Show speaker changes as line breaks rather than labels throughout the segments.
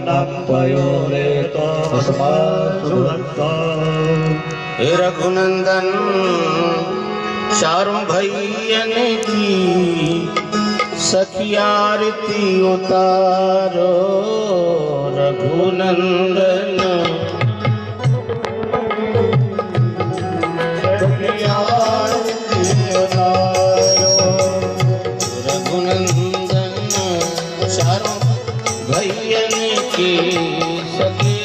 पयोरेतो सुदत्ता।
रघुनंदन चारों भैयन की सखी आरती उतारो। रघुनंदन सखी आरती उतारो। रघुनंदन चारों भैयन की सखी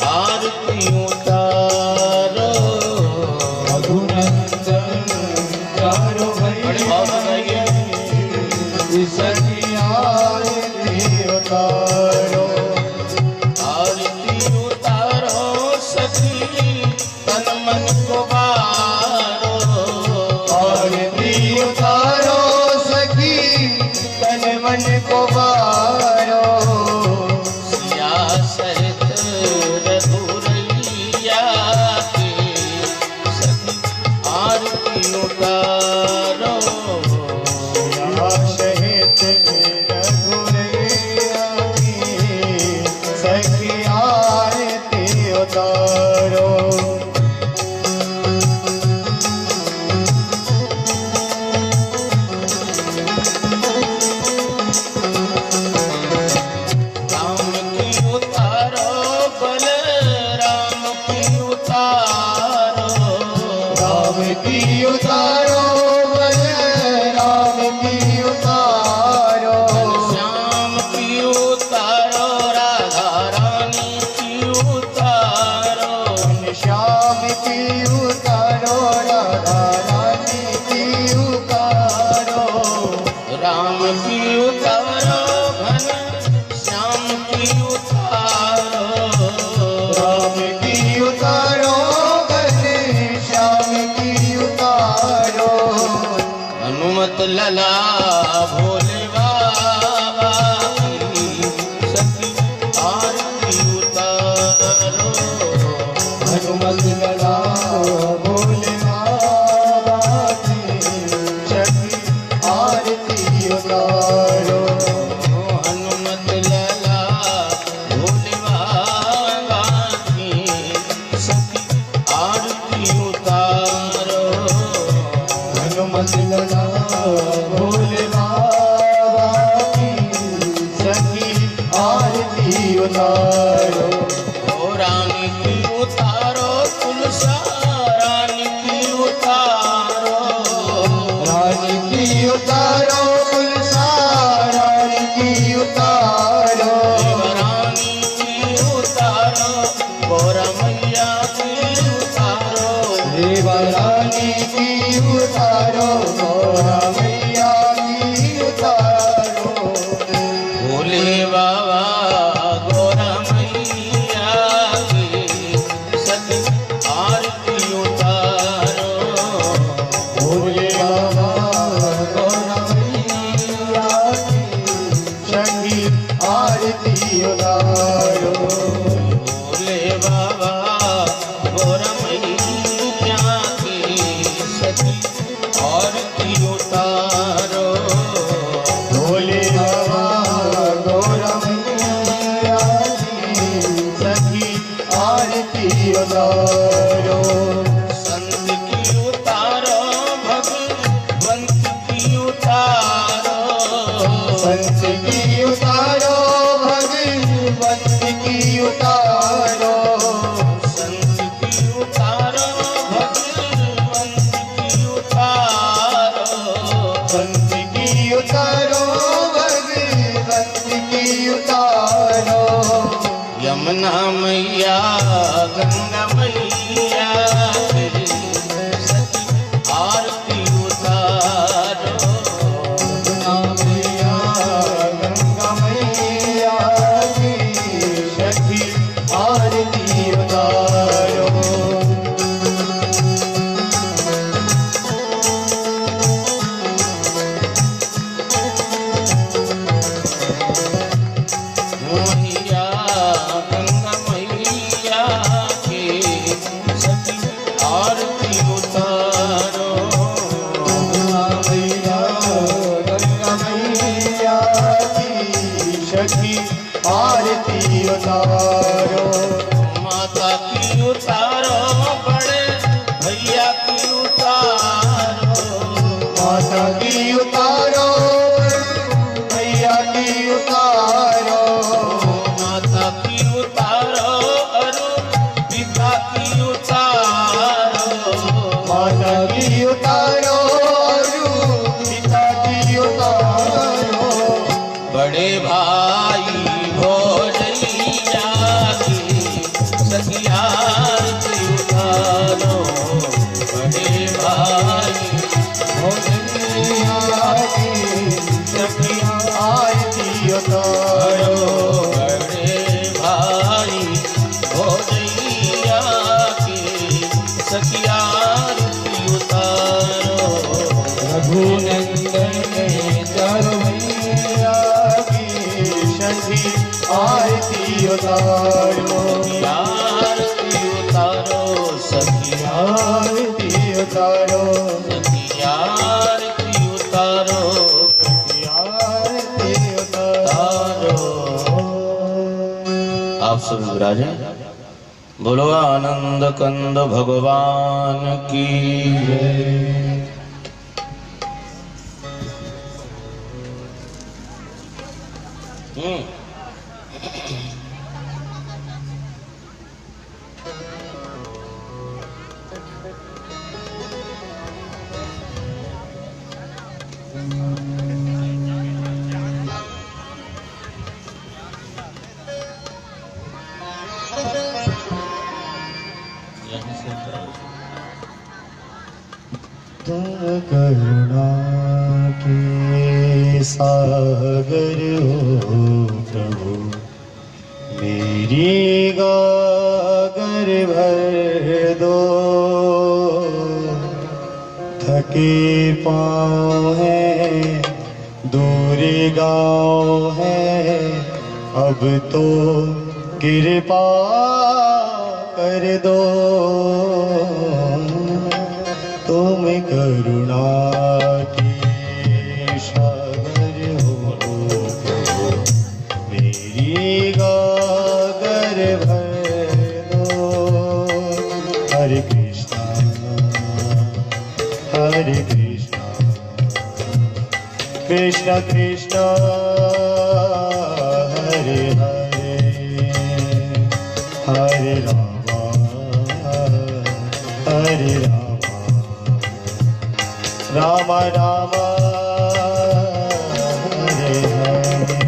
आरती उतारो।
रघुनंदन चारों भैयन सखी आरती उतारो।
आरती उतारो सखी तन मन को बारो।
आरती उतारो सखी तन मन को बारो।
सिया सहित रघुरैया के सखी आरती उतारो।
सहित रघुरैया की सखी आरती उतारो।
राम की उतारो बलराम की उतारो।
राम की उतारो बलराम की उतारो।
श्याम की उतारो राधा रानी की उतारो।
श्याम की उतारो राधा रानी की उतारो।
राम की उतारो घन श्याम की उतारो।
राम की उतारो घने श्याम की उतारो।
हनुमत लला भोले बाबा की सखी आरती उतारो।
हनुमत लला भोले बाबा की सखी आरती उतारो।
हनुमत लला भोले बाबा की सखी आरती उतारो।
हनुमत लला भोले बाबा की सखी आरती उतारो।
ओ रानी की उतारो तुलसा रानी की उतारो।
रानी की उतारो तुलसा रानी की उतारो।
रानी की उतारो गौरा मैया की उतारो।
देवा रानी की उतारो गौरा मैया की उतारो।
भोले बाबा गौरा मैया की सखी आरती उतारो।
भोले बाबा गौरा मैया की सखी आरती उतारो।
भोले बाबा गौरा मैया की सखी आरती उतारो।
भोले बाबा गौरा मैया की सखी आरती उतारो।
संत की उतारो भगवंत की उतारो।
संत की उतारो भगवंत की उतारो।
संत की उतारो भगवंत की उतारो।
संत की उतारो भगवंत की उतारो।
यमुना मैया गंगा मैया तेरी सखी आरती उतारो।
यमुना मैया गंगा मैया की सखी आरती उतारो।
मैया गंगा मैया की सखी
उतारो,
माता की उतारो, बड़े भैया की उतारो,
माता की उतारो, भैया की उतारो,
माता की उतारो, अरु पिता की उतारो,
माता की उतारो, अरु पिता की उतारो,
बड़े भाई भोजैया की सखिया आरती उतारो, बड़े भाई
भोजनिया की सखिया आरती उतारो,
बड़े भाई भोजैया की सखिया आरती उतारो,
रघुनंदन ने चरमैया की सखी आरती उतारो,
आरती उतारो, सखिया
आरती उतारो,
आरती उतारो,
आरती उतारो।
आप सब विराजे। बोलो आनंद कंद भगवान की
तुम करुणा के सागर हो प्रभु, मेरी गागर भर दो, थके पाँव है दूर गाँव है, अब तो कृपा कर दो, तुम करुणा की सागर हो प्रभु, मेरी गागर भर दो। हरे कृष्णा कृष्ण कृष्ण हरे हरे, हरे रामा हरे रामा, राम राम हरे हरे।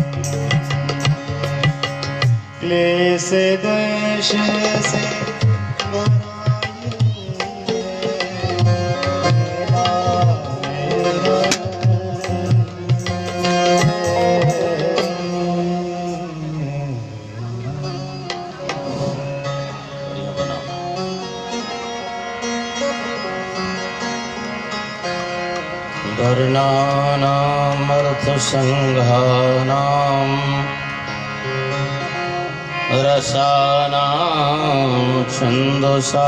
क्लेश द्वेष से वर्णानामर्थसंघानां रसानां छन्दसामपि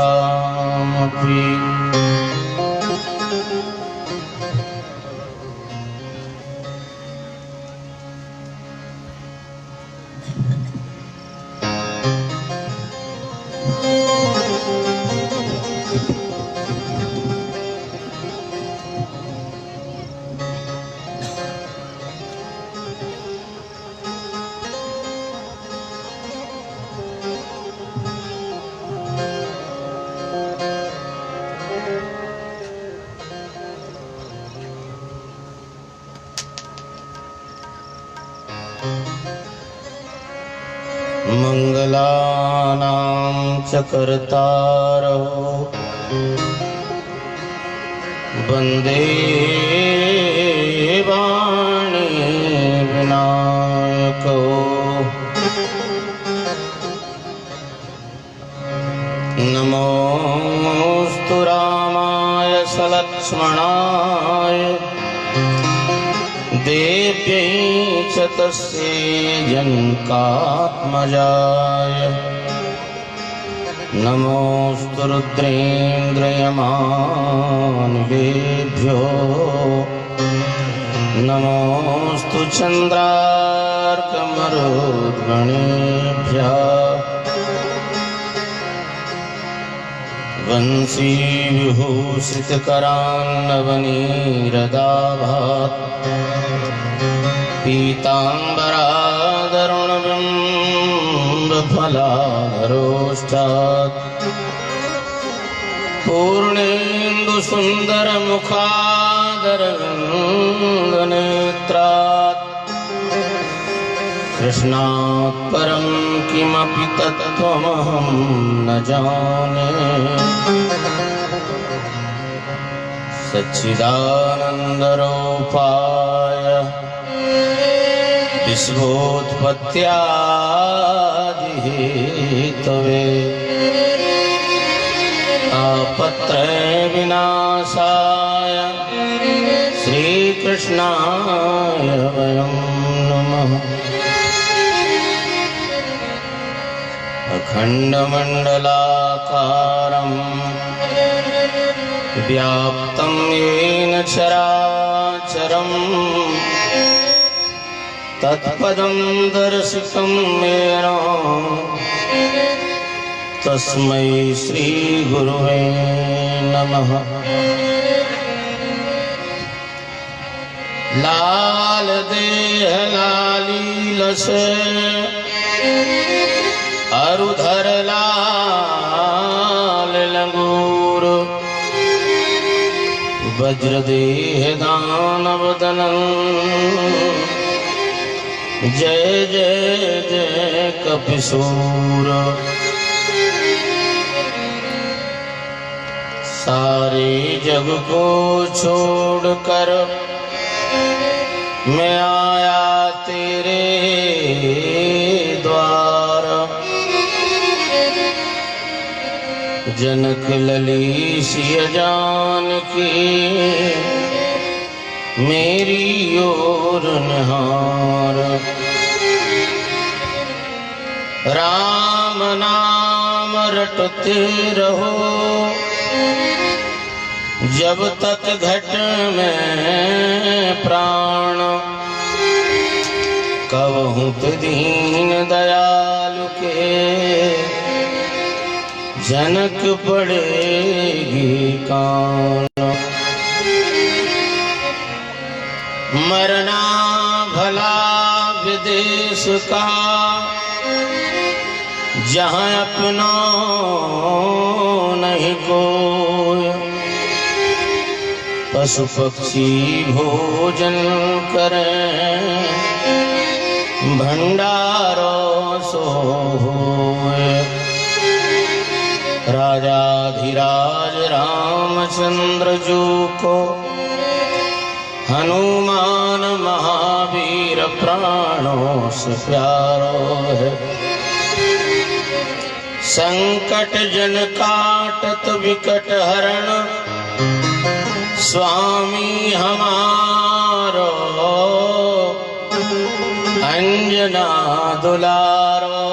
मंगलानां च कर्तारो वन्दे वाणी विनायको नमोस्तु रामाय सलक्ष्मणाय देव्यै च तस्यै जनकात्मजाय नमोस्तु रुद्रेन्द्रयमान्वेभ्यो नमोस्तु चन्द्रार्कमरुद्गणेभ्यो गणेभ्यः वंशी विभूषितकरान्नवनीरदाभात् पीताम्बरादरुणबिम्बफलाधरोष्ठात् पूर्णेन्दुसुन्दरमुखादरविन्दनेत्रात् कृष्णात् परं किमपि तत्त्वमहं न जाने सच्चिदानन्दरूपाय विश्वोत्पत्त्यादिहेतवे तापत्रयविनाशाय श्रीकृष्णाय वयं नमः। अखण्डमण्डलाकारं व्याप्तं येन चराचरं तत्पदं दर्शितं येन तस्मै श्रीगुरुवे नमः। लाल देह लालीलस अरुधर लाल लंगूर वज्रदेह दानव दनन जय जय जय कपिसूर। सारे जग को छोड़कर मैं आया तेरे द्वार। जनक ललीसिय जानकी मेरी ओर निहार। राम नाम रटते रहो जब तक घट में प्राण। कबहूँ तो दीन दयालु के जनक पड़ेगी कान। मरना भला विदेश का जहाँ अपना नहीं कोई। पशु पक्षी भोजन करें भंडारों सो होए। राजाधिराज रामचंद्र जी को हनुमान महावीर प्राणों से प्यारो है। संकट जन काटत विकट हरण स्वामी हमारो। अंजना दुलारो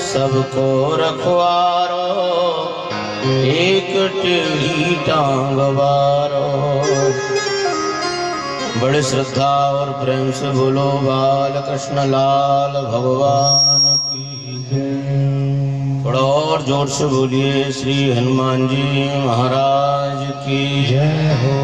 सबको रखवारो एक टेढ़ी टांग वारो। बड़े श्रद्धा और प्रेम से बोलो बाल कृष्ण लाल भगवान की जय। थोड़ा और जोर से बोलिए श्री हनुमान जी महाराज की जय हो।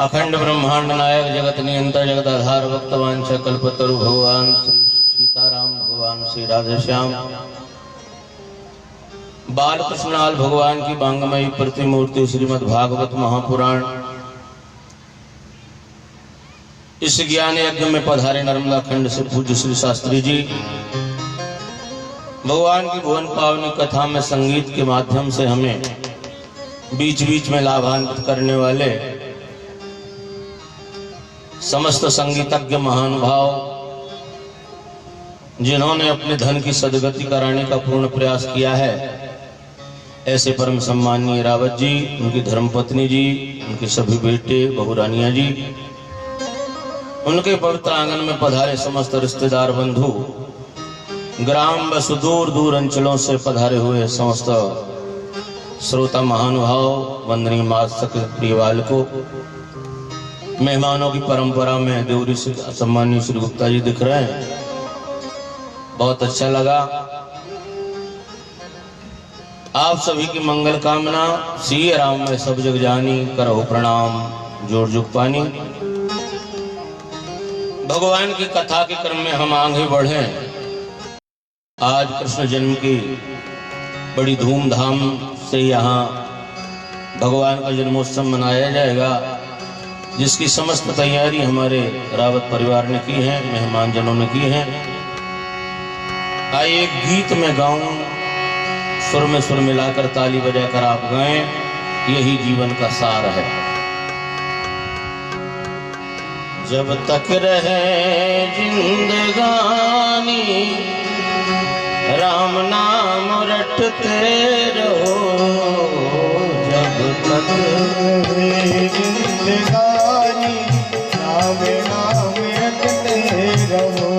अखंड ब्रह्मांड नायक जगत नियंता जगत आधार भक्तवांश कल्पतरु भगवान श्री सीताराम भगवान श्री राधेश्याम बाल कृष्णलाल भगवान की बांगमयी प्रतिमूर्ति श्रीमद् भागवत महापुराण इस ज्ञान यज्ञ में पधारे नर्मदा खंड से पूज्य श्री शास्त्री जी भगवान की भुवन पावनी कथा में संगीत के माध्यम से हमें बीच बीच में लाभान्वित करने वाले समस्त संगीतज्ञ महानुभाव जिन्होंने अपने धन की सदगति कराने का पूर्ण प्रयास किया है, ऐसे परम सम्माननीय रावत जी, उनकी धर्मपत्नी जी, उनके सभी बेटे बहुरानिया जी, उनके पवित्र आंगन में पधारे समस्त रिश्तेदार बंधु, ग्राम व सुदूर दूर अंचलों से पधारे हुए समस्त श्रोता महानुभाव, वंदनीय मातृ प्रिय बालकों, मेहमानों की परंपरा में देवरी से सम्मानीय श्री गुप्ता जी दिख रहे हैं, बहुत अच्छा लगा। आप सभी की मंगल कामना, सिया राम में सब जग जानी, करो प्रणाम जोर जुग पानी। भगवान की कथा के क्रम में हम आगे बढ़े। आज कृष्ण जन्म की बड़ी धूमधाम से यहाँ भगवान का जन्मोत्सव मनाया जाएगा, जिसकी समस्त तैयारी हमारे रावत परिवार ने की है, मेहमान जनों ने की है। आइए एक गीत में गाऊं, सुर में सुर मिलाकर ताली बजाकर आप गाएं, यही जीवन का सार है। जब तक रहे जिंदगानी राम नाम रटते रहो, जब तक
रहे जिंदगानी राम नाम रटते रहो,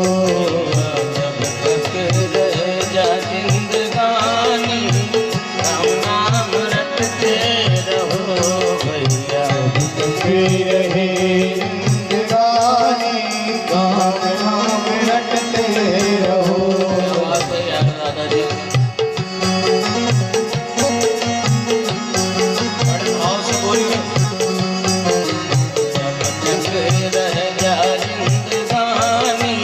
जब तक रहे जा जिंदगानी राम नाम रटते रहो भैया।
जब तक रहे जिंदगानी राम नाम रटते रहो।
दादाजी बड़े भाव से बोलिए। जब तक रह जा जिंदगानी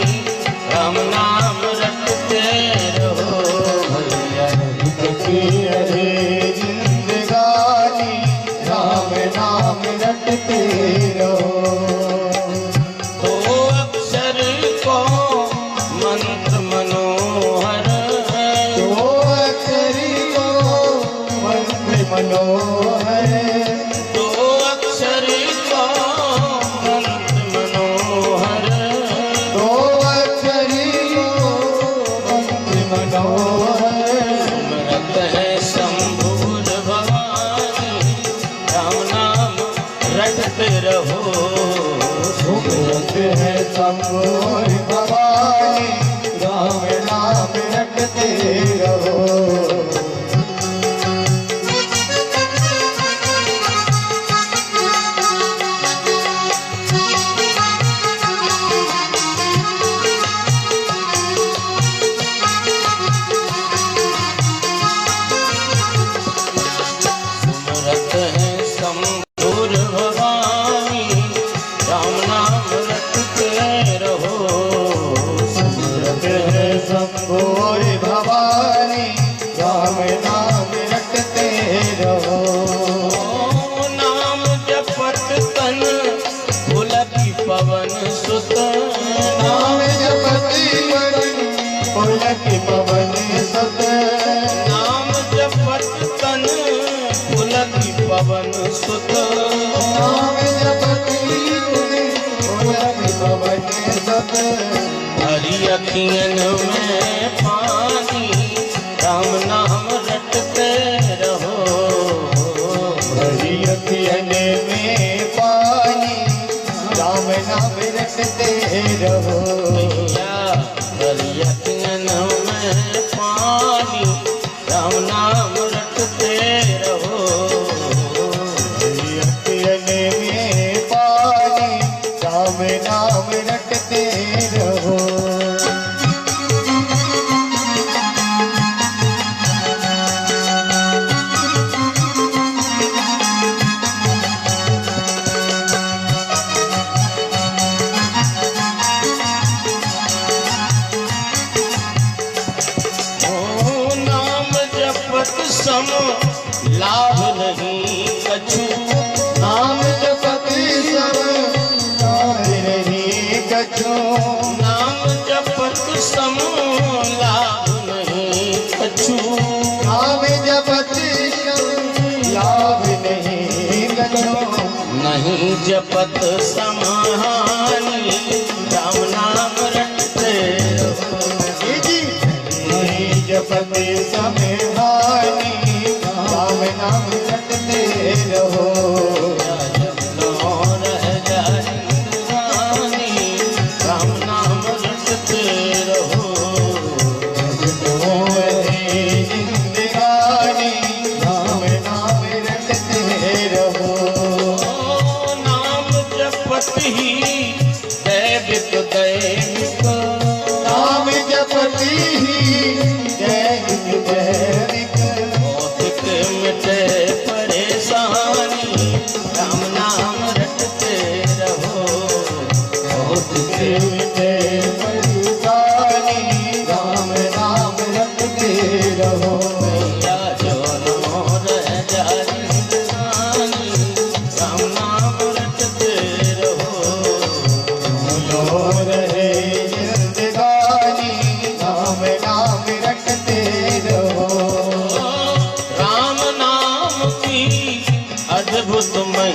राम नाम रटते रहो भैया।
जब तक रहे जिंदगानी राम नाम रटते रहो।
तो अक्षर को मंत्र मनोहर,
तो अक्षर को मंत्र मनोहर,
तो अक्षर को मंत्र मनोहर,
तो अक्षर को मंत्र मनोहर।
सुमरत है शंभुर भवानी राम नाम रटते रहो।
सुमरत है शंभुर भवानी राम नाम रटते रहो।
सुमरत है शंभुर भवानी राम नाम रटते रहो।
सुमरत है शंभुर भवानी राम नाम रटते रहो।
नाम जपत तन पुलकी पवन सुत,
नाम जपति मन पुलक पवन सुत,
नाम जपत तन पुलकी पवन सुत,
नाम जपति पुलक पवन सुत।
हरि अखियन में पानी राम नाम रटते रहो।
हरि अखियन में पानी राम नाम रटते रहो।
भैया हरि अखियन में पानी राम नाम रटते रहो।
हरि अखियन में पानी राम नाम रटते रहो।
ओ नाम जपत सम लाभ नहीं कछु,
नाम जपति सब लाभ नहीं कछु,
नाम जपत सम लाभ नहीं कछु,
नाम जपति सब लाभ नहीं कछु।
नहीं जपत समाहानी राम नाम रटते रहो।
नहीं जपति समय हानि राम नाम रटते रहो।
राम नाम रटते रहो।
जिंदगानी राम नाम रटते रहो।
नाम जपत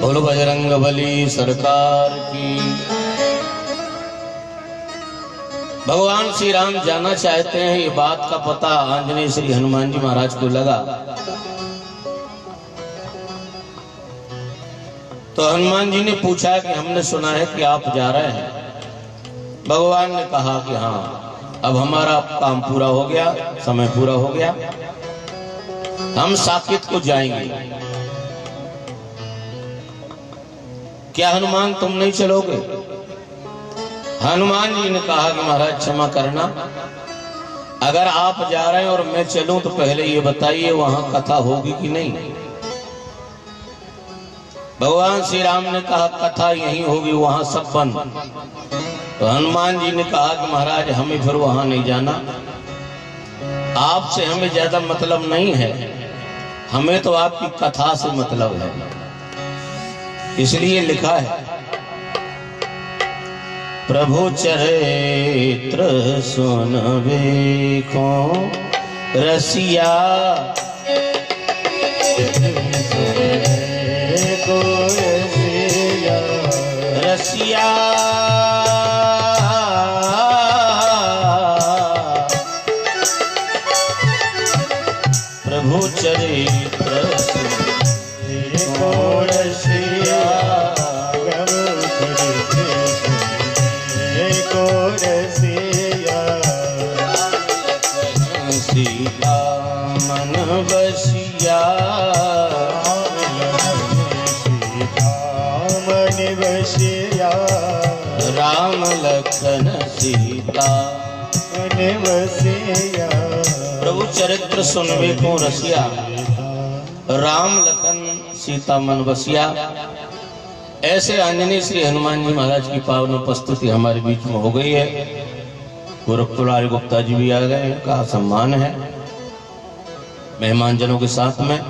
बोलो बजरंग बली सरकार की। भगवान श्री राम जाना चाहते हैं, ये बात का पता आंजनेय श्री हनुमान जी महाराज को लगा। तो हनुमान जी ने पूछा कि हमने सुना है कि आप जा रहे हैं। भगवान ने कहा कि हाँ, अब हमारा काम पूरा हो गया, समय पूरा हो गया, हम साकेत को जाएंगे। क्या हनुमान तुम नहीं चलोगे? हनुमान जी ने कहा कि महाराज क्षमा करना, अगर आप जा रहे हैं और मैं चलूं तो पहले ये बताइए वहां कथा होगी कि नहीं। भगवान श्री राम ने कहा कथा यहीं होगी, वहां सब बंद। तो हनुमान जी ने कहा कि महाराज हमें फिर वहां नहीं जाना, आपसे हमें ज्यादा मतलब नहीं है, हमें तो आपकी कथा से मतलब है। इसलिए लिखा है प्रभु चरित्र सुनबे को रसिया, रसिया प्रभु चरित्र को रसिया, सीता मन बसिया, राम लखन सीता मन बसिया। प्रभु चरित्र सुनबे को रसिया, राम लखन सीता मन बसिया। ऐसे आंजनेय श्री हनुमान जी महाराज की पावन उपस्थिति हमारे बीच में हो गई है। गोरखपुर गुप्ता जी भी आ गए, इनका सम्मान है मेहमान जनों के साथ में।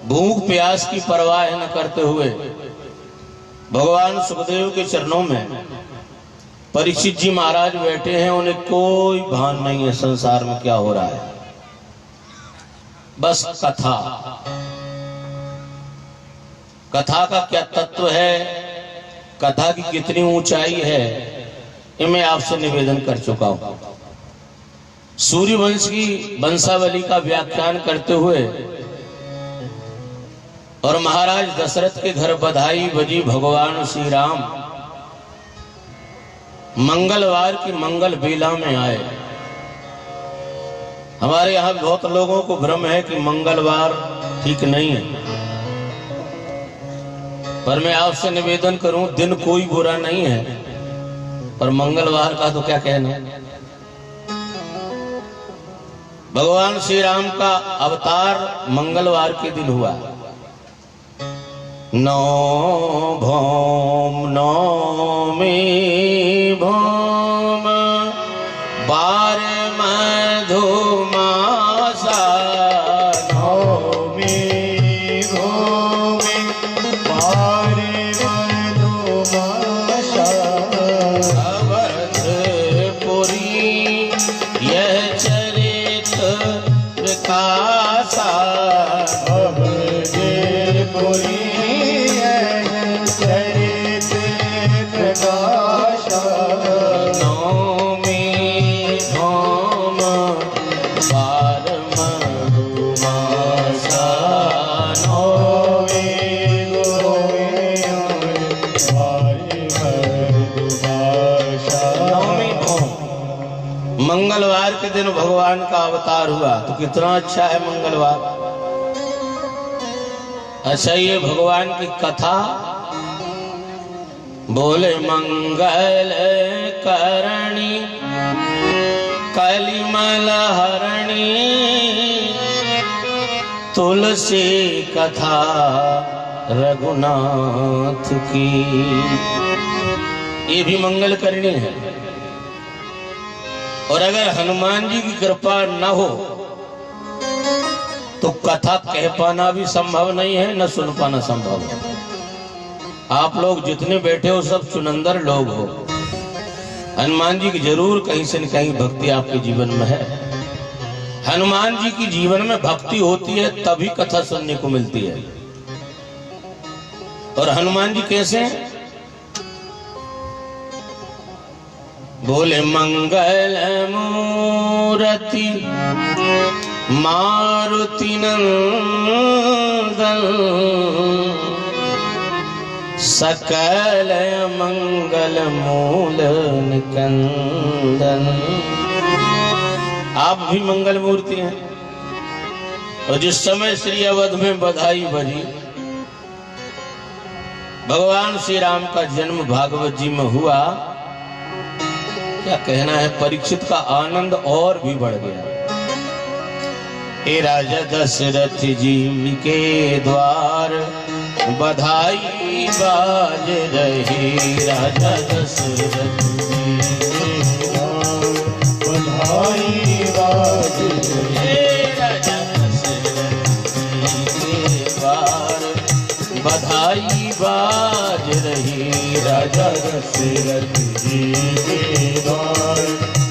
भूख प्यास की परवाह न करते हुए भगवान सुखदेव के चरणों में परीक्षित जी महाराज बैठे हैं। उन्हें कोई भान नहीं है संसार में क्या हो रहा है, बस कथा, कथा का क्या तत्व है, कथा की कितनी ऊंचाई है, ये मैं आपसे निवेदन कर चुका हूं। सूर्यवंश की वंशावली का व्याख्यान करते हुए और महाराज दशरथ के घर बधाई बजी, भगवान श्री राम मंगलवार की मंगल बेला में आए। हमारे यहां बहुत लोगों को भ्रम है कि मंगलवार ठीक नहीं है, पर मैं आपसे निवेदन करूं, दिन कोई बुरा नहीं है, पर मंगलवार का तो क्या कहना। भगवान श्री राम का अवतार मंगलवार के दिन हुआ। नौ भौम नौमी भौम बार मधुमासा,
नौमी भौमी बार मधुमासा,
अवधपुरी यह चरित्र विकासा,
अवधपुरी
मंगलवार के दिन भगवान का अवतार हुआ, तो कितना अच्छा है मंगलवार। अच्छा, ये भगवान की कथा बोले मंगल करणी कलिमल हरणी, तुलसी कथा रघुनाथ की, ये भी मंगल करनी है। और अगर हनुमान जी की कृपा न हो तो कथा कह पाना भी संभव नहीं है, न सुन पाना संभव है। आप लोग जितने बैठे हो सब चुनंदर लोग हो, हनुमान जी की जरूर कहीं से न कहीं भक्ति आपके जीवन में है। हनुमान जी की जीवन में भक्ति होती है तभी कथा सुनने को मिलती है। और हनुमान जी कैसे हैं? बोले मंगल मूर्ति मारुति नंदन सकल मंगल मूल निकंदन। आप भी मंगल मूर्ति हैं। और जिस समय श्री अवध में बधाई बजी, भगवान श्री राम का जन्म भागवत जी में हुआ, क्या कहना है, परीक्षित का आनंद और भी बढ़ गया। हे राजा दशरथ जी के द्वार बधाई बाज रही, राजा दशरथ जी के द्वार
बधाई बाज
हे राजा दशरथ जी के द्वार बधाई बाज रही,
राजा दशरथ जी के द्वार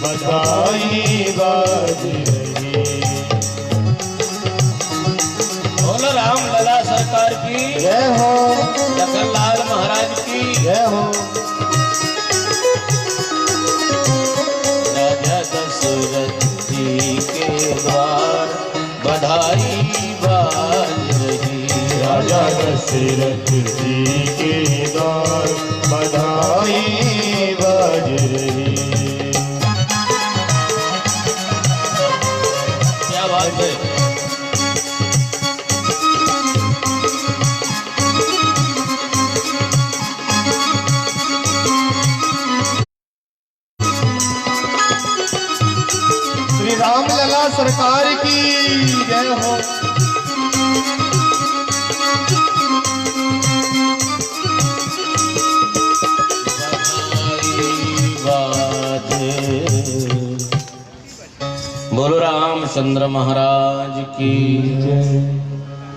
बधाई बाज रही।
बोलो राम लला सरकार की
जय हो,
लखन लाल महाराज की
जय हो।
राजा दशरथ जी के द्वार बधाई बाज रही,
राजा दशरथ जी के द्वार बधाई बाज रही।
क्या बात है।
श्री राम लला सरकार की जय हो।
बोलो रामचंद्र महाराज की जय।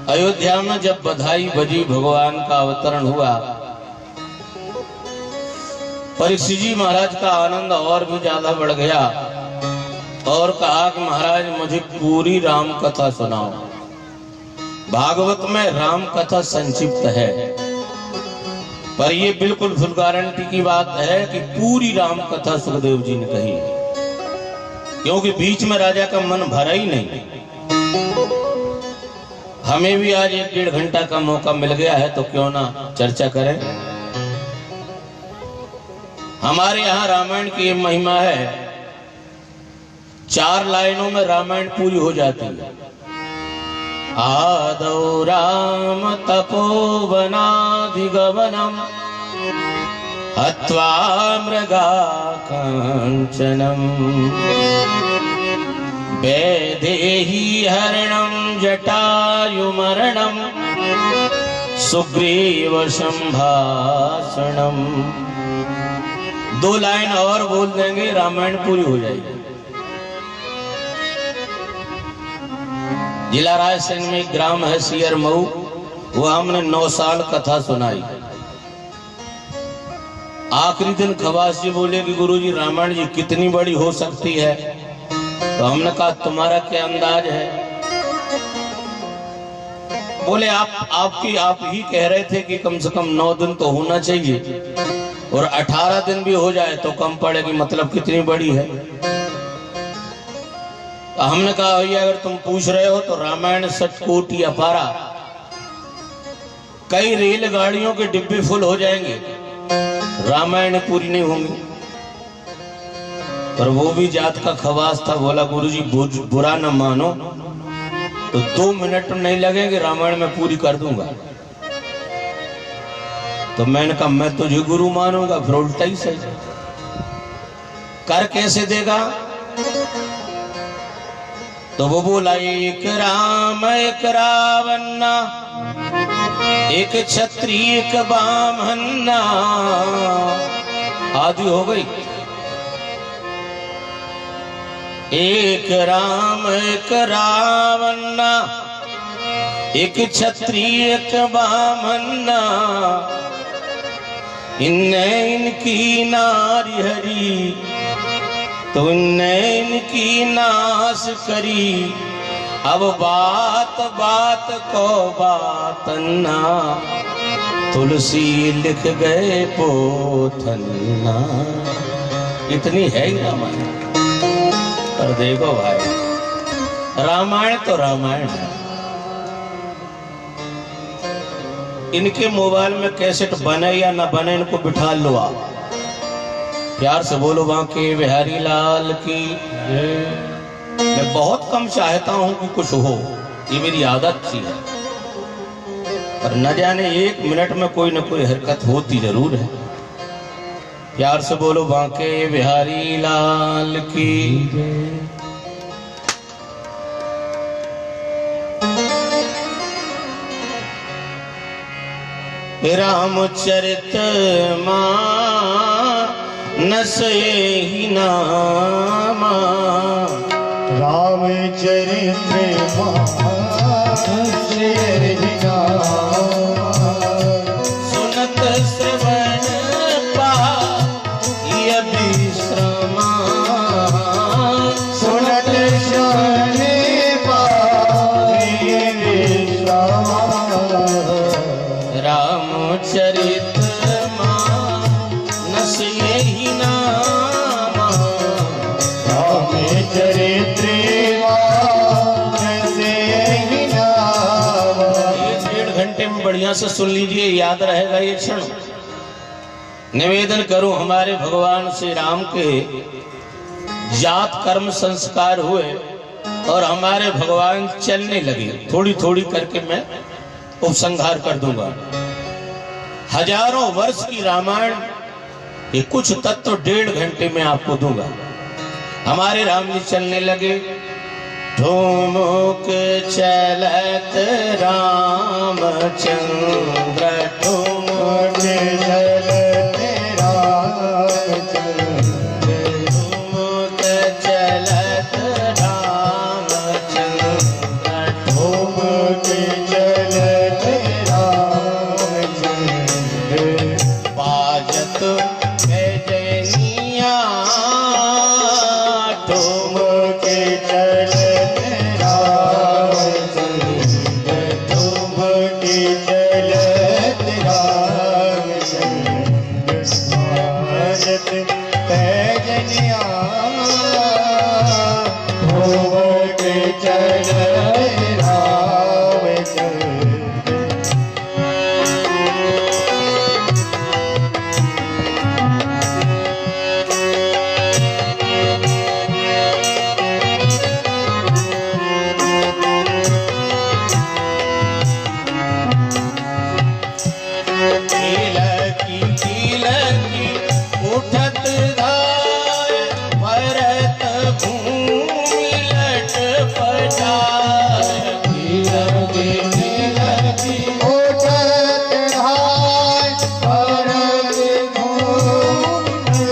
अयोध्या में जब बधाई बजी, भगवान का अवतरण हुआ, परीक्षित जी महाराज का आनंद और भी ज्यादा बढ़ गया और कहा कि महाराज मुझे पूरी राम कथा सुनाओ। भागवत में राम कथा संक्षिप्त है, पर ये बिल्कुल फुल गारंटी की बात है कि पूरी राम कथा सुखदेव जी ने कही है, क्योंकि बीच में राजा का मन भरा ही नहीं। हमें भी आज 1-1.5 घंटा का मौका मिल गया है, तो क्यों ना चर्चा करें। हमारे यहाँ रामायण की महिमा है, 4 लाइनों में रामायण पूरी हो जाती है। आदौ राम तपोवनाधिगमनम् हत्वा मृगा कांचनम् वैदेही हरणं जटायुमरणं सुग्रीव संभाषणम्। 2 लाइन और बोल देंगे, रामायण पूरी हो जाएगी। जिला रायसेन में एक ग्राम है सियर मऊ, वो हमने 9 साल कथा सुनाई। आखिरी दिन खवास जी बोले कि गुरुजी रामायण जी कितनी बड़ी हो सकती है, तो हमने कहा तुम्हारा क्या अंदाज है। बोले आप ही कह रहे थे कि कम से कम 9 दिन तो होना चाहिए, और 18 दिन भी हो जाए तो कम पड़ेगी, मतलब कितनी बड़ी है। हमने कहा भैया अगर तुम पूछ रहे हो तो रामायण सचकोटी अपारा, कई रेलगाड़ियों के डिब्बे फुल हो जाएंगे, रामायण पूरी नहीं होंगी। पर वो भी जात का खवास था, बोला गुरुजी बुरा न मानो तो 2 मिनट नहीं लगेंगे, रामायण में पूरी कर दूंगा। तो मैंने कहा मैं तुझे गुरु मानूंगा, फिर उल्टा ही सही। कर कैसे देगा? तो वो बोला एक राम एक रावन्ना, एक क्षत्रिय एक ब्राह्मणा। आदि हो गई। एक राम एक रावन्ना, एक क्षत्रिय एक ब्राह्मणा, इनकी नारी हरी तो नैन की नाश करी, अब बात बात को बातना, तुलसी लिख गए पोथन्ना। इतनी है ही रामायण। पर देखो भाई, रामायण तो रामायण है। इनके मोबाइल में कैसेट बने या ना बने, इनको बिठा लो आप। प्यार से बोलो बांके बिहारी लाल की। मैं बहुत कम चाहता हूं कि कुछ हो, ये मेरी आदत सी है, पर न जाने 1 मिनट में कोई न कोई हरकत होती जरूर है। प्यार से बोलो बांके बिहारी लाल की। रामचरित मानस ही नामा,
रामचरित मानस ही नामा,
सुनत श्रवण पाई विश्रमा,
सुनत श्रवण पाई विश्रमा।
रामचरित मानस ही नामा,
रामचरित मानस ही नामा।
ये 1.5 घंटे में बढ़िया से सुन लीजिए, याद रहेगा ये क्षण। निवेदन करूं हमारे भगवान श्री राम के जात कर्म संस्कार हुए और हमारे भगवान चलने लगे। थोड़ी थोड़ी करके मैं उपसंहार कर दूंगा। हजारों वर्ष की रामायण ये कुछ तत्व 1.5 घंटे में आपको दूंगा। हमारे राम जी चलने लगे। ठुमुक चलत रामचंद्र,
ठुमुक चलत रामचंद्र,
ठुमुक चलत रामचंद्र,
ठुमुक चलत रामचंद्र।
बाजत बैजनिया,
ठुमुक चलत रामचंद्र, ठुमुक चलत रामचंद्र। बाजत बैजनिया, ठुमुक चलत रामचंद्र।
तिलकी तिलकी उठत धाय, भरत भूमि लट पटाय। तिलकी तिलकी
उठत धाय, भरत भूमि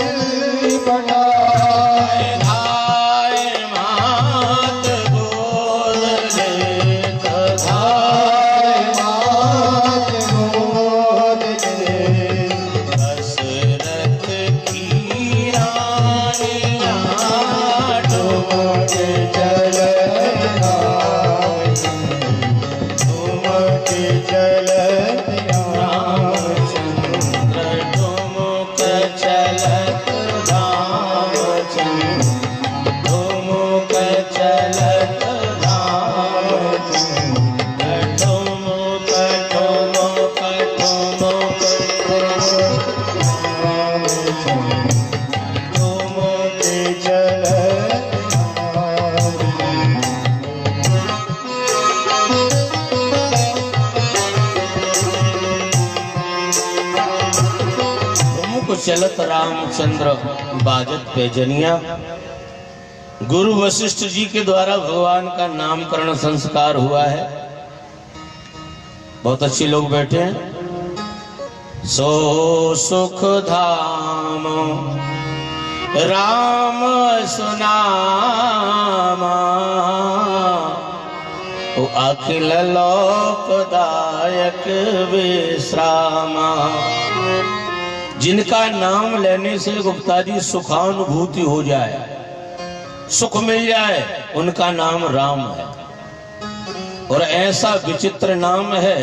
पटाय।
धाय मात गोद लेत
धाय मात गोद लेत।
दशरथ की रानिया,
ठुमुक चलत रामचंद्र, ठुमुक चलत रामचंद्र।
ठुमुक चलत रामचंद्र, ठुमुक चलत रामचंद्र। ठुमुक ठुमुक ठुमुक
ठुमुक चलत
ठुमुक चलत रामचंद्र, बाजत पैजनिया। गुरु वशिष्ठ जी के द्वारा भगवान का नामकरण संस्कार हुआ है। बहुत अच्छे लोग बैठे हैं। सो सुख धाम राम सुनामा, ओ अखिल लोकदायक विश्रामा। जिनका नाम लेने से गुप्ता जी सुखानुभूति हो जाए, सुख मिल जाए, उनका नाम राम है। और ऐसा विचित्र नाम है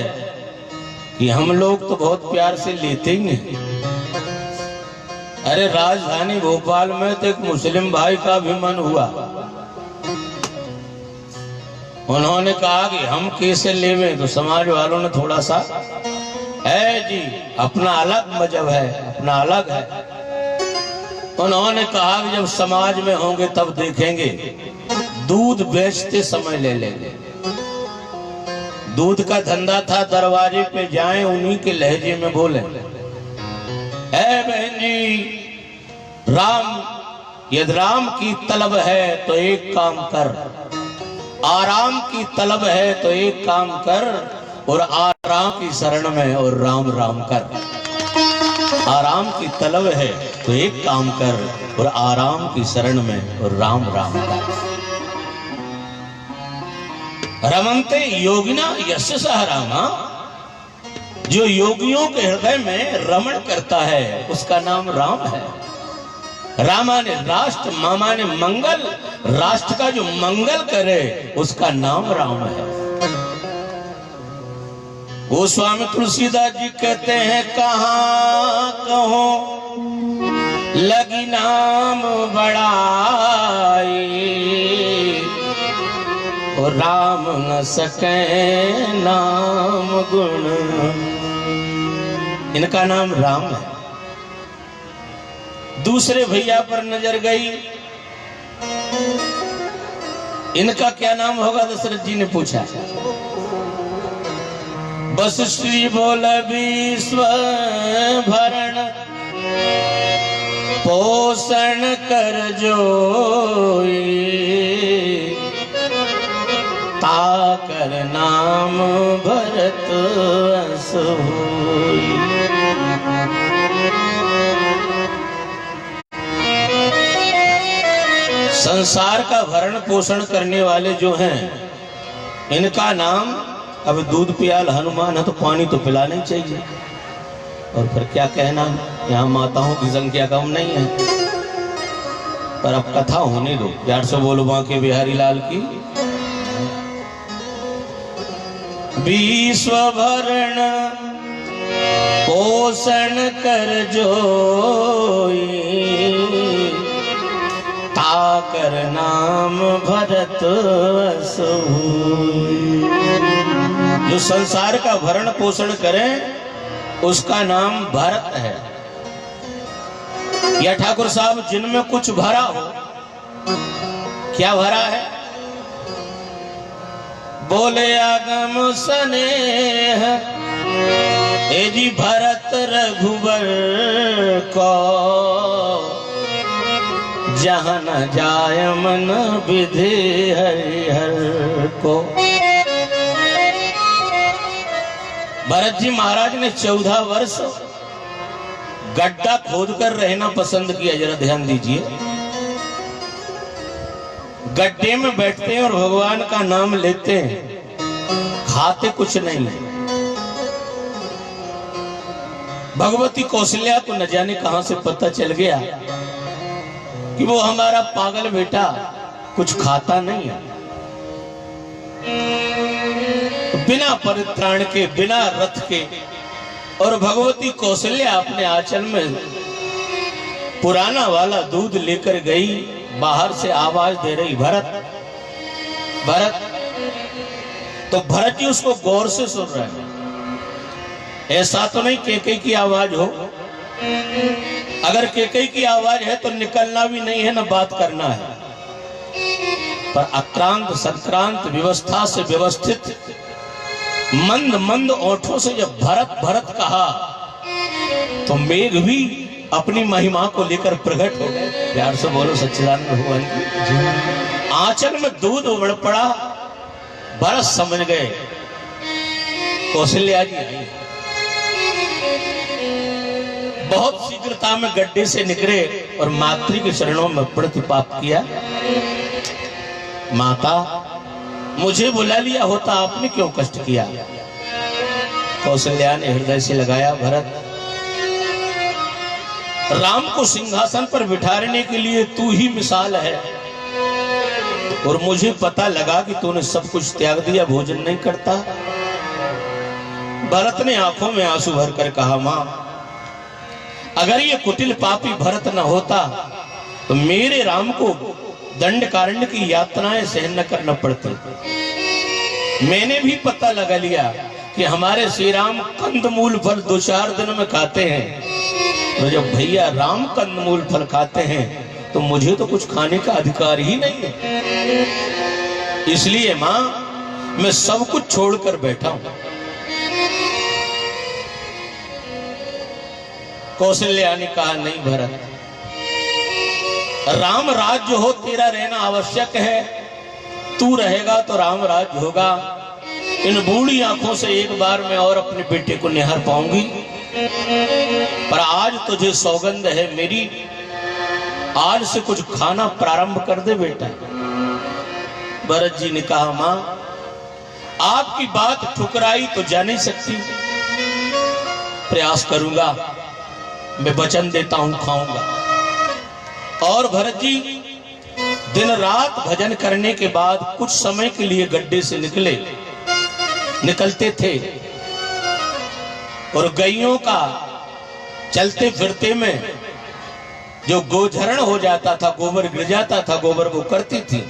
कि हम लोग तो बहुत प्यार से लेते ही नहीं। अरे राजधानी भोपाल में तो एक मुस्लिम भाई का भी मन हुआ, उन्होंने कहा कि हम कैसे लेवे, तो समाज वालों ने थोड़ा सा है जी, अपना अलग मजहब है, अपना अलग है। उन्होंने कहा कि जब समाज में होंगे तब देखेंगे, दूध बेचते समय ले लेंगे। दूध का धंधा था, दरवाजे पे जाएं उन्हीं के लहजे में बोले, है बहन जी, राम यदि राम की तलब है तो एक काम कर, आराम की तलब है तो एक काम कर, और आराम की शरण में और राम राम कर। आराम की तलब है तो एक काम कर, और आराम की शरण में और राम राम कर। रमन्ते योगिना यस्य सह रामा, जो योगियों के हृदय में रमण करता है उसका नाम राम है। रामा ने राष्ट्र, मामा ने मंगल, राष्ट्र का जो मंगल करे उसका नाम राम है। गोस्वामी तुलसीदास जी कहते हैं, कहाँ कहो लगी नाम बड़ाई, और राम न सके नाम गुण। इनका नाम राम है। दूसरे भैया पर नजर गई, इनका क्या नाम होगा? दशरथ जी ने पूछा। बस श्री बोल विश्व भरण पोषण कर जोई, ताकर नाम भरत अस होई। संसार का भरण पोषण करने वाले जो हैं, इनका नाम, अब दूध पियाल हनुमान है तो पानी तो पिलाना ही चाहिए, और फिर क्या कहना, यहाँ माताओं की संख्या कम नहीं है। पर अब कथा होने दो, प्यार से बोलो बांके बिहारी लाल की। विश्व भरण पोषण कर जोई, ताकर नाम भरत अस होई। जो संसार का भरण पोषण करे उसका नाम भरत है। या ठाकुर साहब, जिनमें कुछ भरा हो, क्या भरा है? बोले आगम स्नेह, ए जी भरत रघुबर को, जहाँ न जाय मन विधि हरिहर को। भरत जी महाराज ने 14 वर्ष गड्ढा खोदकर रहना पसंद किया। जरा ध्यान दीजिए, गड्ढे में बैठते हैं और भगवान का नाम लेते हैं, खाते कुछ नहीं है। भगवती कौशल्या को न जाने कहां से पता चल गया कि वो हमारा पागल बेटा कुछ खाता नहीं है। बिना परित्राण के, बिना रथ के, और भगवती कौशल्या अपने आंचल में पुराना वाला दूध लेकर गई। बाहर से आवाज दे रही, भरत भरत। तो भरत जी उसको गौर से सुन रहे हैं। ऐसा तो नहीं केकई की आवाज हो, अगर केकई की आवाज है तो निकलना भी नहीं है, ना बात करना है। पर अक्रांत संक्रांत व्यवस्था से व्यवस्थित मंद मंद ओठों से जब भरत भरत कहा तो मेघ भी अपनी महिमा को लेकर प्रकट हो गए। प्यार से बोलो सच्चिदानंद भगवान की। आंचल में दूध उमड़ पड़ा, भरत समझ गए कौशल्या जी आई। बहुत शीघ्रता में गड्ढे से निकले और मातृ के चरणों में प्रतिपात किया। माता, मुझे बुला लिया होता, आपने क्यों कष्ट किया? कौशल्या ने हृदय से लगाया, भरत, राम को सिंहासन पर बिठाने के लिए तू ही मिसाल है। और मुझे पता लगा कि तूने सब कुछ त्याग दिया, भोजन नहीं करता। भरत ने आंखों में आंसू भरकर कहा, मां, अगर ये कुटिल पापी भरत न होता तो मेरे राम को दंडकारण्य की यातनाएं सहन न करना पड़ती। मैंने भी पता लगा लिया कि हमारे श्री राम कंदमूल फल 2-4 दिन में खाते हैं, तो जब भैया राम कंदमूल फल खाते हैं तो मुझे तो कुछ खाने का अधिकार ही नहीं है। इसलिए मां, मैं सब कुछ छोड़कर बैठा हूं। कौशल्या ने कहा, नहीं भरत, राम राज्य हो तेरा रहना आवश्यक है, तू रहेगा तो राम राज्य होगा। इन बूढ़ी आंखों से एक बार मैं और अपने बेटे को निहार पाऊंगी, पर आज तुझे सौगंध है मेरी, आज से कुछ खाना प्रारंभ कर दे बेटा। भरत जी ने कहा, मां, आपकी बात ठुकराई तो जा नहीं सकती, प्रयास करूंगा, मैं वचन देता हूं, खाऊंगा। और भरत जी दिन रात भजन करने के बाद कुछ समय के लिए गड्ढे से निकलते थे और गैयों का चलते फिरते में जो गोझरण हो जाता था, गोबर गिर जाता था, गोबर वो करती थी,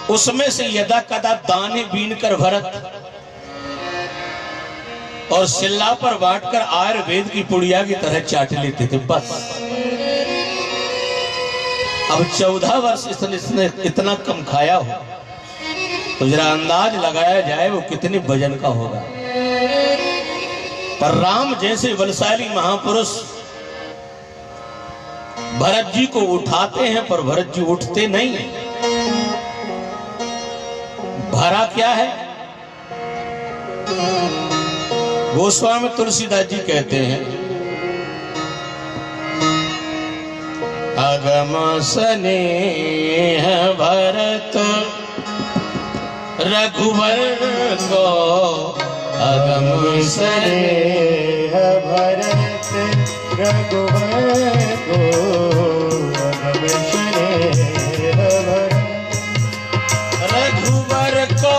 उसमें से यदा कदा दाने बीन कर भरत और सिल्ला पर बांटकर आयुर्वेद की पुड़िया की तरह चाट लेते थे। बस अब 14 वर्ष इसने इतना कम खाया हो तो जरा अंदाज लगाया जाए वो कितने वजन का होगा। पर राम जैसे बलशाली महापुरुष भरत जी को उठाते हैं, पर भरत जी उठते नहीं हैं। भरा क्या है? गोस्वामी तुलसीदास जी कहते हैं, अगम स्नेह भरत रघुवर को, अगम
स्नेह भरत रघुवर को, अगम स्नेह भरत
रघुवर को,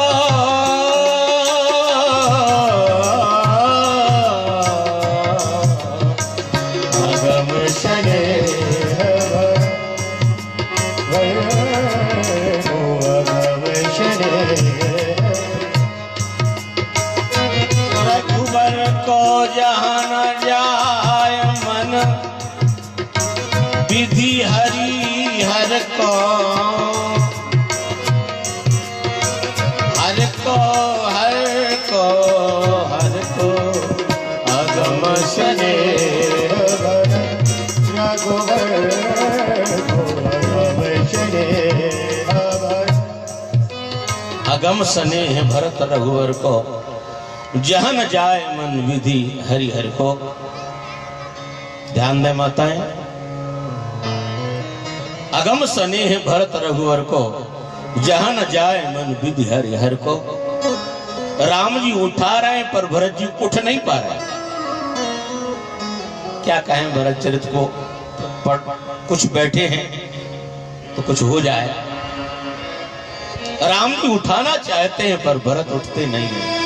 अगम स्नेह
रघुवर को जहाँ न जाय मन, विधि हरि हर को, हर को हर को हर को, अगम स्नेह
रघुवर को, अगम स्नेह
अगम स्नेह भरत रघुवर को, जहां न जाए मन विधि हरि हरि को। ध्यान दे माताएं, अगम स्नेह भरत रघुवर को, जहां न जाए मन विधि हरि हरि को। राम जी उठा रहे हैं पर भरत जी उठ नहीं पा रहे। क्या कहें भरत चरित को, कुछ बैठे हैं तो कुछ हो जाए। राम जी उठाना चाहते हैं पर भरत उठते नहीं हैं।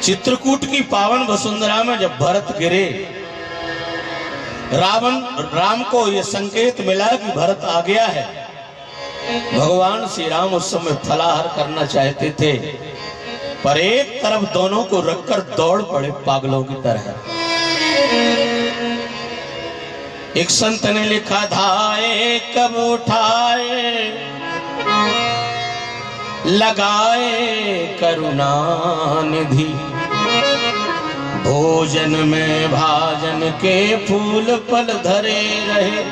चित्रकूट की पावन वसुंधरा में जब भरत गिरे, राम को यह संकेत मिला कि भरत आ गया है। भगवान श्री राम उस समय फलाहार करना चाहते थे, पर एक तरफ दोनों को रखकर दौड़ पड़े पागलों की तरह। एक संत ने लिखा, धाए कब उठाए लगाए करुणा निधि, भोजन में भाजन के फूल फल धरे रहे।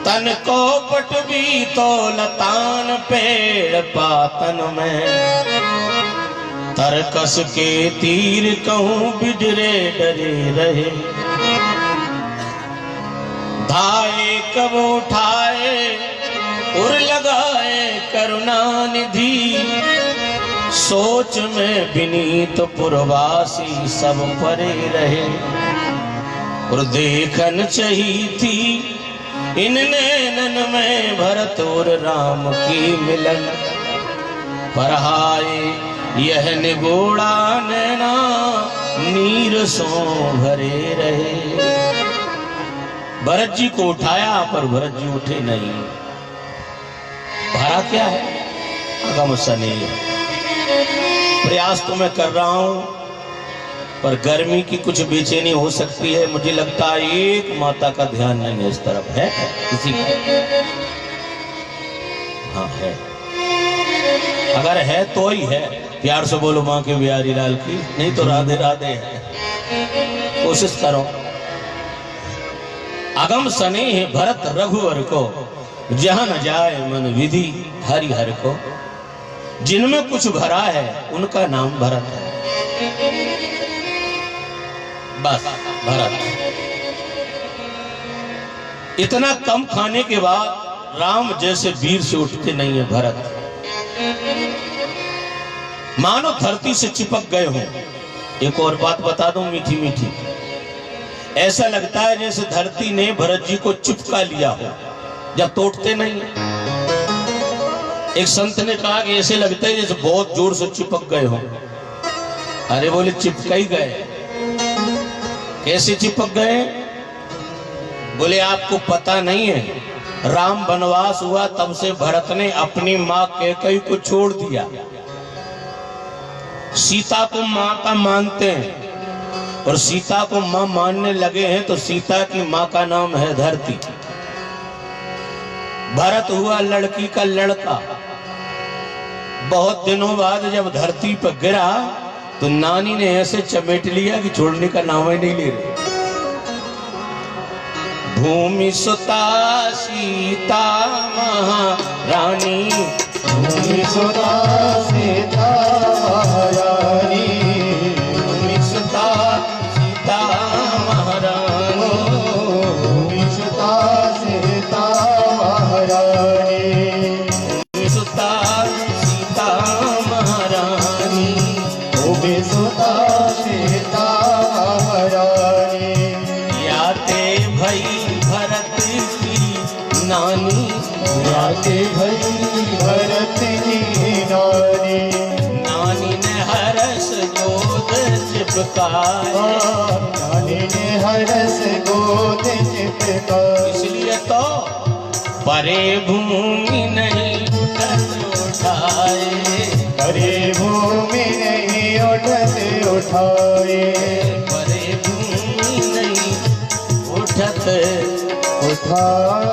तन को पट भी तो लतान पेड़ पातन में, तरकस के तीर कहूं बिडरे डरे रहे। धाए कब उठाए उर लगाए करुणा निधि, सोच में विनीत पुरवासी सब परे रहे। और देखन चाहिए थी इन नैनन में भरत और राम की मिलन, पर हाय यह निगोड़ा नैना नीर सो भरे रहे। भरत जी को उठाया पर भरत जी उठे नहीं। भरा क्या है? अगम सने। प्रयास तो मैं कर रहा हूं पर गर्मी की कुछ बेचैनी हो सकती है। मुझे लगता है एक माता का ध्यान नहीं है इस तरफ, है किसी का? हाँ है। अगर है तो ही है। प्यार से बोलो माँ के बिहारी लाल की, नहीं तो राधे राधे है। कोशिश करो। अगम सनेह भरत रघुवर को, जहां न जाए मन विधि हरिहर को। जिनमें कुछ भरा है उनका नाम भरत है। बस भरत। इतना कम खाने के बाद राम जैसे वीर से उठते नहीं है भरत। मानो धरती से चिपक गए हों। एक और बात बता दूं मीठी मीठी, ऐसा लगता है जैसे धरती ने भरत जी को चिपका लिया हो जब तोड़ते नहीं। एक संत ने कहा कि ऐसे लगता है जैसे बहुत जोर से चिपक गए हो। अरे बोले चिपक ही गए। कैसे चिपक गए? बोले आपको पता नहीं है, राम वनवास हुआ तब से भरत ने अपनी मां कैकेयी को छोड़ दिया। सीता को मां का मानते हैं और सीता को मां मानने लगे हैं तो सीता की मां का नाम है धरती। भरत हुआ लड़की का लड़का। बहुत दिनों बाद जब धरती पर गिरा तो नानी ने ऐसे चमेट लिया कि छोड़ने का नाम ही नहीं ले रही। भूमि सुता सीता महारानी,
भूमि सुता सीता महारानी,
भूमि सुता सीता महारानी,
भूमि सुता सीता महारानी,
भूमि सुता सीता महारानी,
भूमि सुता सीता महारानी।
याते भई भरत की नानी,
याते भई भरत की नानी,
नानी ने हरस गोद चिपकाए।
नानी ने हरस गोद चिपकाए।
इसलिए तो परे भूमि नहीं उठत उठाए,
परे भूमि नहीं उठत उठाए,
परे भूमि नहीं उठत।
उठाए।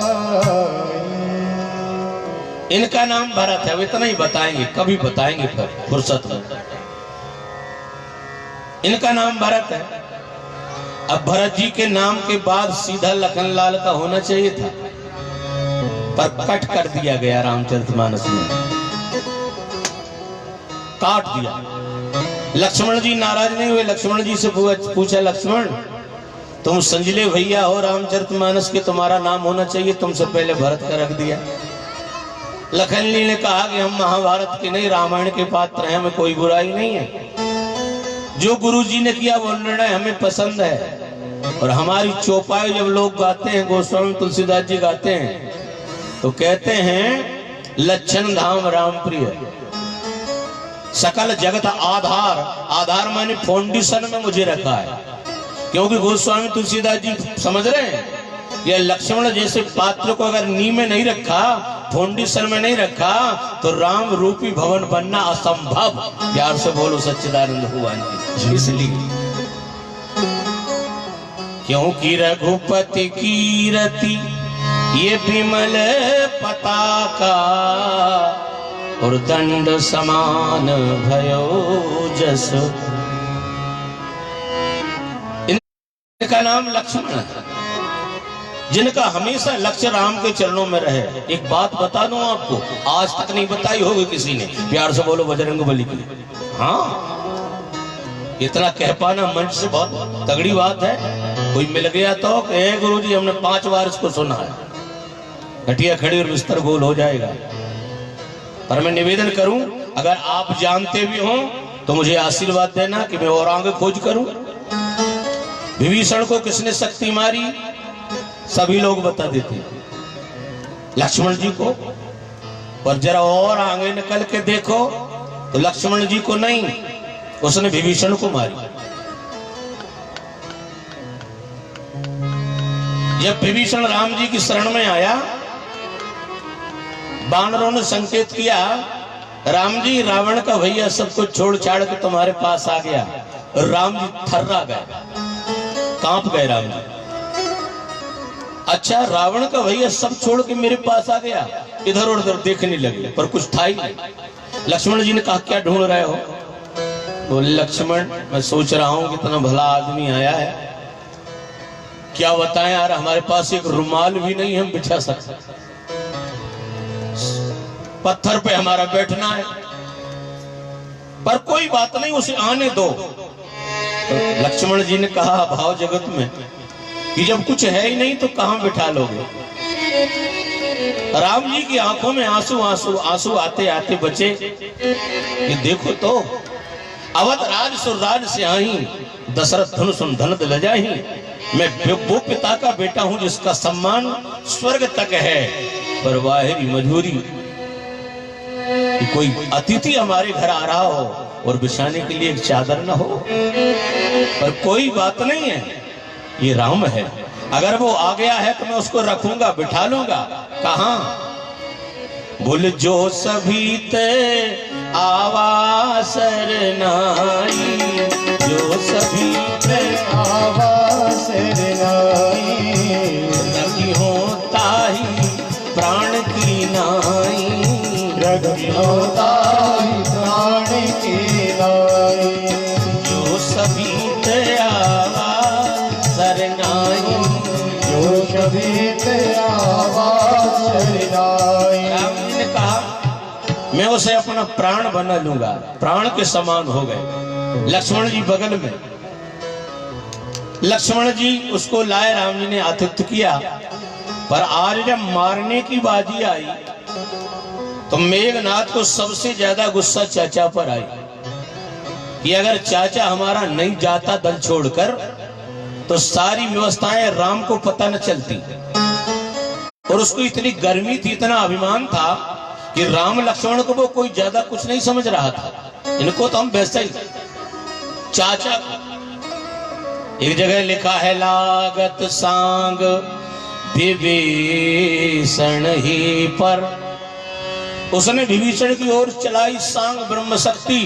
इनका नाम भरत है। अब इतना ही बताएंगे, कभी बताएंगे फिर फुर्सत में। इनका नाम भरत है। अब भरत जी के नाम के बाद सीधा लखनलाल का होना चाहिए था, पर कट कर दिया गया रामचरितमानस में, काट दिया। लक्ष्मण जी नाराज नहीं हुए। लक्ष्मण जी से पूछा, लक्ष्मण तुम संजले भैया हो रामचरितमानस के, तुम्हारा नाम होना चाहिए, तुमसे पहले भरत का रख दिया। लखन जी ने कहा कि हम महाभारत के नहीं रामायण के पात्र हैं, हमें कोई बुराई नहीं है। जो गुरु जी ने किया वो निर्णय हमें पसंद है। और हमारी चौपाई जब लोग गाते हैं, गोस्वामी तुलसीदास जी गाते हैं तो कहते हैं लक्षण धाम राम प्रिय, सकल जगत आधार। आधार माने फाउंडेशन में मुझे रखा है। क्योंकि गोस्वामी तुलसीदास जी समझ रहे हैं ये लक्ष्मण जैसे पात्र को अगर नी में नहीं रखा, फाउंडेशन में नहीं रखा, तो राम रूपी भवन बनना असंभव। प्यार से बोलो सच्चिदानंद भगवान की। इसलिए क्योंकि रघुपति कीरति ये विमल पताका, और दंड समान भयो जस। इनका नाम लक्ष्मण है, जिनका हमेशा लक्ष्य राम के चरणों में रहे। एक बात बता दूं आपको, आज तक नहीं बताई होगी किसी ने। प्यार से बोलो बजरंगबली की। हाँ, इतना कह पाना मंच से बहुत तगड़ी बात है। कोई मिल गया तो गुरुजी हमने 5 बार इसको सुना है, घटिया खड़ी और बिस्तर गोल हो जाएगा। पर मैं निवेदन करूं, अगर आप जानते भी हो तो मुझे आशीर्वाद देना कि मैं और आगे खोज करूं। विभीषण को किसने शक्ति मारी? सभी लोग बता देते हैं लक्ष्मण जी को, और जरा और आगे निकल के देखो तो लक्ष्मण जी को नहीं, उसने विभीषण को मारी। जब विभीषण राम जी की शरण में आया, बानरों ने संकेत किया, राम जी रावण का भैया सब कुछ छोड़ छाड़ के तुम्हारे पास आ गया। राम जी थर्रा गए, कांप गए राम जी। अच्छा, रावण का भैया सब छोड़ के मेरे पास आ गया। इधर और उधर देखने लगे पर कुछ था ही नहीं। लक्ष्मण जी ने कहा क्या ढूंढ रहे हो? बोले लक्ष्मण, मैं सोच रहा हूं कितना भला आदमी आया है, क्या बताएं यार, हमारे पास एक रुमाल भी नहीं हम बिछा सकते, पत्थर पे हमारा बैठना है, पर कोई बात नहीं, उसे आने दो। तो लक्ष्मण जी ने कहा भाव जगत में कि जब कुछ है ही नहीं तो कहां बिठा लोगे? राम जी की आंखों में आंसू आंसू आंसू आते आते बचे कि देखो तो अवध राज सुरराज से आई, दशरथ धन सुन धन ल जाही, मैं वो पिता का बेटा हूं जिसका सम्मान स्वर्ग तक है, पर वाहिरी मजबूरी कि कोई अतिथि हमारे घर आ रहा हो और बिछाने के लिए एक चादर न हो। पर कोई बात नहीं है, ये राम है, अगर वो आ गया है तो मैं उसको रखूंगा, बिठा लूंगा। कहां? बोले जो सभी ते आवासर नाई, जो सभी ते
आवासर नाई,
रखी होता ही प्राण की नाई,
रखी होता ही प्राण की नाई,
जो सभी ते आवासर नाई,
जो सभी ते आवासर नाई।
राम जी ने कहा मैं उसे अपना प्राण बना लूंगा, प्राण के समान हो गए। लक्ष्मण जी बगल में, लक्ष्मण जी उसको लाए, राम जी ने आतिथ्य किया। पर आज जब मारने की बाजी आई तो मेघनाथ को सबसे ज्यादा गुस्सा चाचा पर आई कि अगर चाचा हमारा नहीं जाता दल छोड़कर तो सारी व्यवस्थाएं राम को पता न चलती। और उसको इतनी गर्मी थी, इतना अभिमान था कि राम लक्ष्मण को वो कोई ज्यादा कुछ नहीं समझ रहा था, इनको तो हम वैसे ही चाचा। एक जगह लिखा है लागत सांग विभीषण ही पर, उसने विभीषण की ओर चलाई सांग ब्रह्म शक्ति,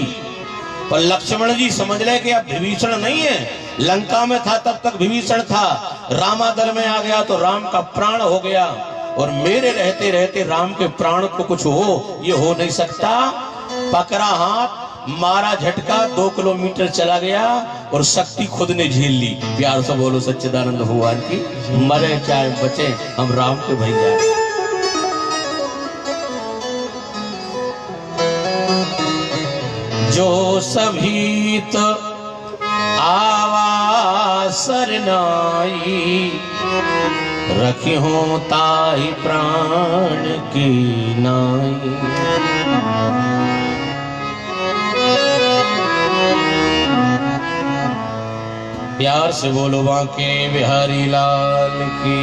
पर लक्ष्मण जी समझ रहे कि अब विभीषण नहीं है, लंका में था तब तक विभीषण था, रामादल में आ गया तो राम का प्राण हो गया, और मेरे रहते रहते राम के प्राण को कुछ हो, ये हो नहीं सकता। पकड़ा हाथ, मारा झटका, 2 किलोमीटर चला गया और शक्ति खुद ने झेल ली। प्यार से बोलो सच्चिदानंद भगवान की, मरे चाहे बचे हम राम के भैया। जो सभीत आवासर नाई, रखी हो ताई प्राण की नाई। प्यार से बोलो बांके बिहारी लाल की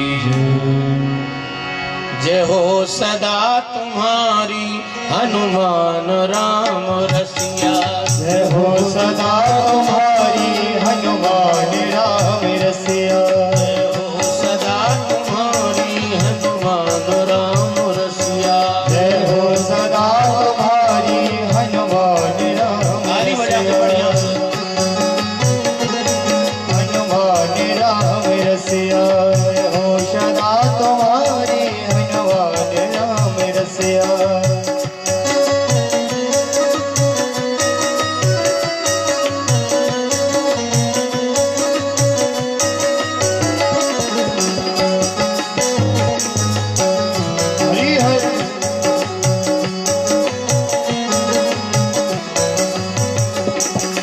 जय हो सदा तुम्हारी हनुमान राम रसिया,
जय हो सदा तुम्हारी हनुमान राम रसिया,
जय हो सदा तुम्हारी हनुमान राम रसिया,
जय हो सदा तुम्हारी हनुमान राम
ताली बजा के बढ़िया से।
हनुमान राम रसिया, जय हो सदा तुम्हारी हनुमान राम रसिया। हरि हरि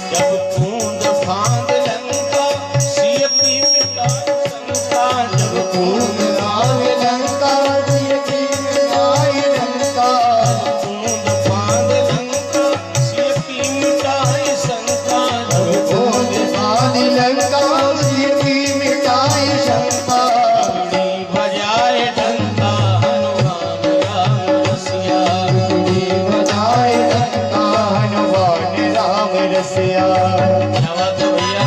जब कूंद फांद लंका सिय की मिटाई शंका, जब
कूद राम लंका सिय की मिटाई लंका,
कूंद फांद लंका सिय की मिटाई शंका, जब
कूद फांद लंका सिय की मिटाई शंका,
बड़ी क्या बात है भैया।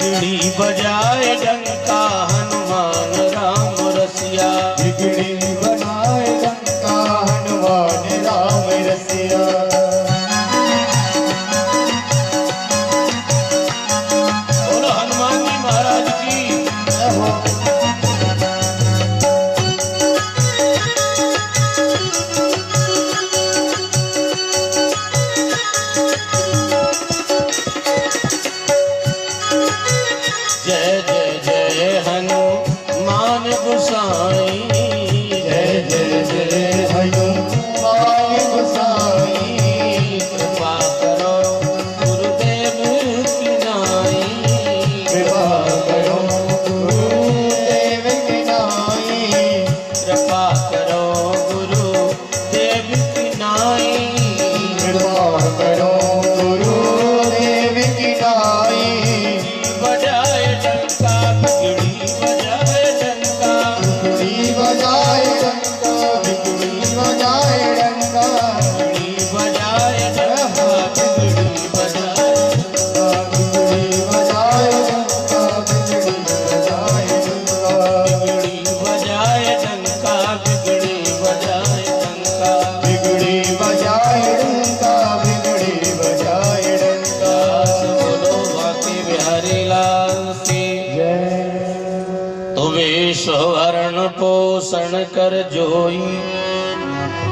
बिगड़ी बजाए डंका हनुमान राम रसिया।
बिगड़ी बनाए लंका हनुमान राम रसिया।
बोलो हनुमान जी महाराज की जय हो। जय जय जय हनुमान गोसाई।
जय जय जय हनुमान गोसाई।
कृपा करो गुरुदेव की नाई।
कृपा करो गुरुदेव की नाई।
कृपा करो गुरुदेव की नाई।
कृपा करो गुरुदेव की नाई।
बजाए डंका बिगड़ी बजाए डंका।
बिगड़ी बजाए डंका। बिगड़ी बजाए डंका।
बिगड़ी बजाए डंका बिगड़ी बजाए।
बिगड़ी बजाए डंका। बिगड़ी बजाए डंका।
बिगड़ी बजाए डंका बिगड़ी बजाए डंका।
बिगड़ी बजाए डंका। बिगड़ी बजाए डंका।
दास बोलो बाकी बिहारी लाल की। तो वेश वर्ण पोषण कर जोई।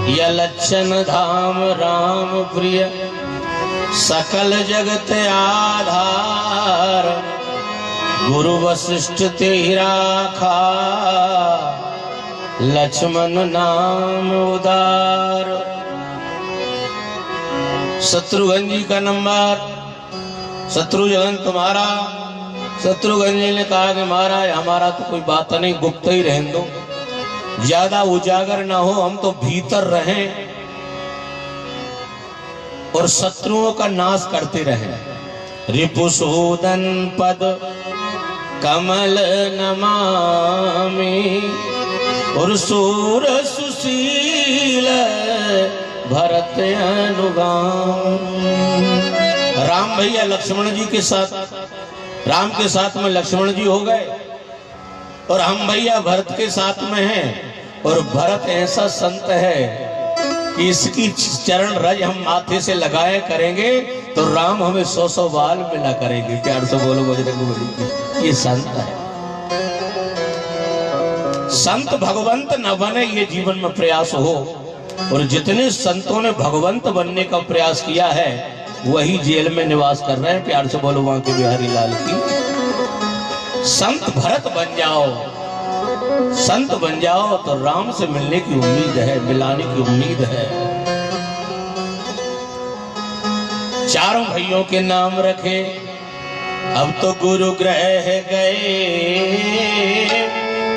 यह लक्षण धाम राम प्रिय। सकल जगत आधार। गुरु वशिष्ठ तेरा खा। लक्ष्मण नाम उदार। शत्रुघ्न जी का नंबर। शत्रुघ्न तुम्हारा। शत्रुघ्न जी ने कहा कि महाराज हमारा तो कोई बात नहीं, गुप्त ही रहने दो, ज्यादा उजागर ना हो, हम तो भीतर रहें और शत्रुओं का नाश करते रहें। रिपुसूदन पद कमल नमामि। और सूर सुशील भरत अनुगामी। राम भैया लक्ष्मण जी के साथ, राम के साथ में लक्ष्मण जी हो गए और हम भैया भरत के साथ में हैं। और भरत ऐसा संत है कि इसकी चरण रज हम माथे से लगाए करेंगे तो राम हमें 100 बाल मिला करेंगे। प्यार से बोलो बजरंग। ये संत है। संत भगवंत न बने ये जीवन में प्रयास हो। और जितने संतों ने भगवंत बनने का प्रयास किया है वही जेल में निवास कर रहे हैं। प्यार से बोलो वहां के बिहारी लाल की। संत भरत बन जाओ, संत बन जाओ तो राम से मिलने की उम्मीद है, मिलाने की उम्मीद है। चारों भाइयों के नाम रखे। अब तो गुरु ग्रह गए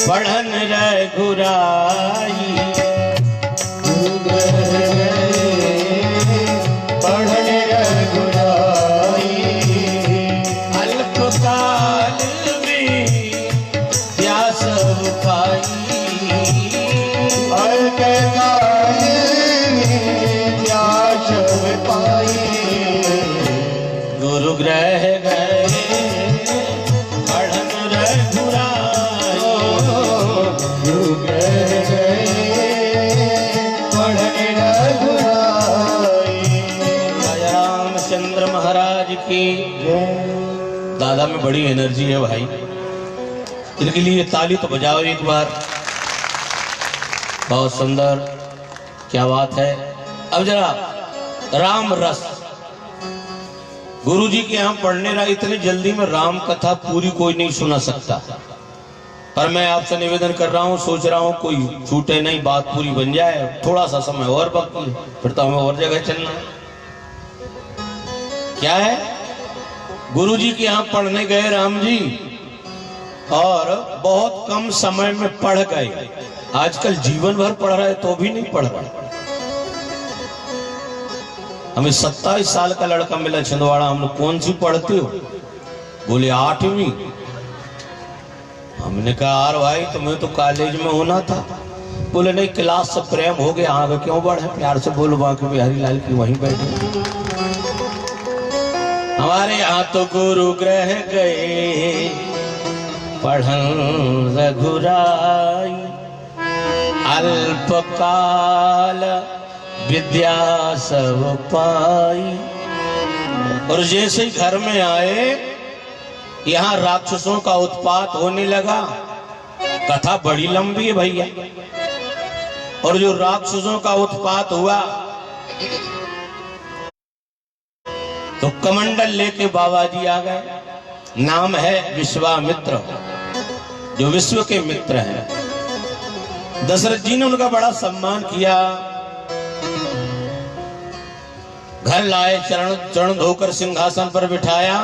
पढ़न रघुराई।
गुरु ग्रह गए पढ़न रघुराई।
अल्पकाल में प्यास पाई।
अल्पकाल में प्यास पाई।
गुरु ग्रह गए पढ़न रघुराई।
गुरु ग्रह गए पढ़न रघुराई।
राजा रामचंद्र महाराज की। दादा में बड़ी एनर्जी है भाई, इनके लिए ताली तो बजाओ एक बार। बहुत सुंदर, क्या बात है। अब जरा राम रस गुरु जी के यहाँ पढ़ने रहा। इतनी जल्दी में राम कथा पूरी कोई नहीं सुना सकता, पर मैं आपसे निवेदन कर रहा हूँ, सोच रहा हूँ कोई छूटे नहीं, बात पूरी बन जाए। थोड़ा सा समय और बाकी, फिर तो हमें और जगह चलना है। क्या है, गुरु जी के यहाँ पढ़ने गए राम जी और बहुत कम समय में पढ़ गए। आजकल जीवन भर पढ़ रहे तो भी नहीं पढ़ रहे। हमें 27 साल का लड़का मिला छिंदवाड़ा। हम लोग कौन सी पढ़ते हो? बोले 8वीं। हमने कहा यार भाई तुम्हें तो कॉलेज में होना था। बोले नहीं, क्लास से प्रेम हो गया, आगे क्यों बढ़े, प्यार से बोलो बाकी बिहारी लाल की वहीं बैठे। हमारे यहाँ तो गुरु ग्रह गए पढ़न रघुराई, अल्पकाल विद्या सब पाई। और जैसे ही घर में आए यहाँ राक्षसों का उत्पात होने लगा। कथा बड़ी लंबी है भैया। और जो राक्षसों का उत्पात हुआ तो कमंडल लेके बाबा जी आ गए। नाम है विश्वामित्र, जो विश्व के मित्र हैं। दशरथ जी ने उनका बड़ा सम्मान किया, घर लाए, चरण धोकर सिंहासन पर बिठाया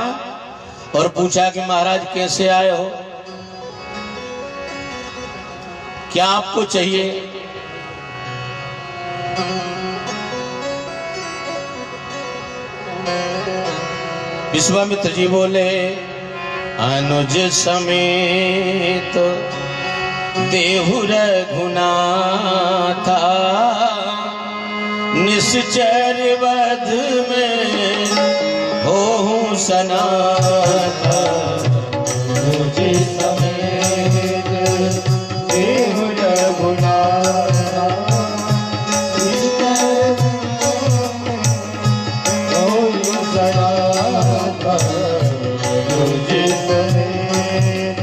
और पूछा कि महाराज कैसे आए हो, क्या आपको चाहिए। विश्वामित्र जी बोले, अनुज समेत देहु रघुनाथा, निश्चर वध में होहु सनाथा।
मुझे समेत देहु रघुनाथा, होहु सनाथा। मुझे समेत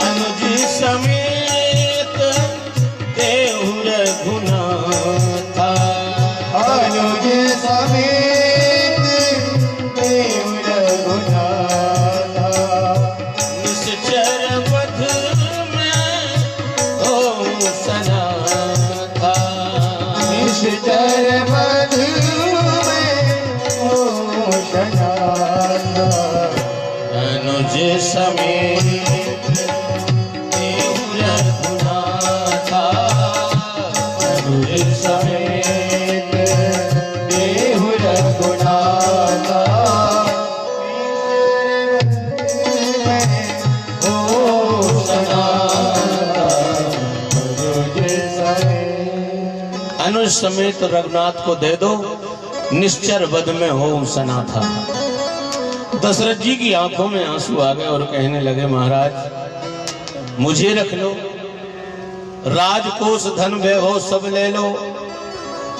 अनुज समेत देहु रघुनाथा,
अनुज समेत देहु रघुनाथा,
निश्चर वध में होहु सनाथा।
निश्चर वध में होहु सनाथा।
अनुज समेत देहु रघुनाथा,
अनुज समेत देहु रघुनाथा, होहु सनाथा। अनुज समेत
अनुज समेत रघुनाथ को दे दो, निश्चर वध में हो सनाथा। दशरथ जी की आंखों में आंसू आ गए और कहने लगे, महाराज मुझे रख लो, राजकोष धन वैभव सब ले लो,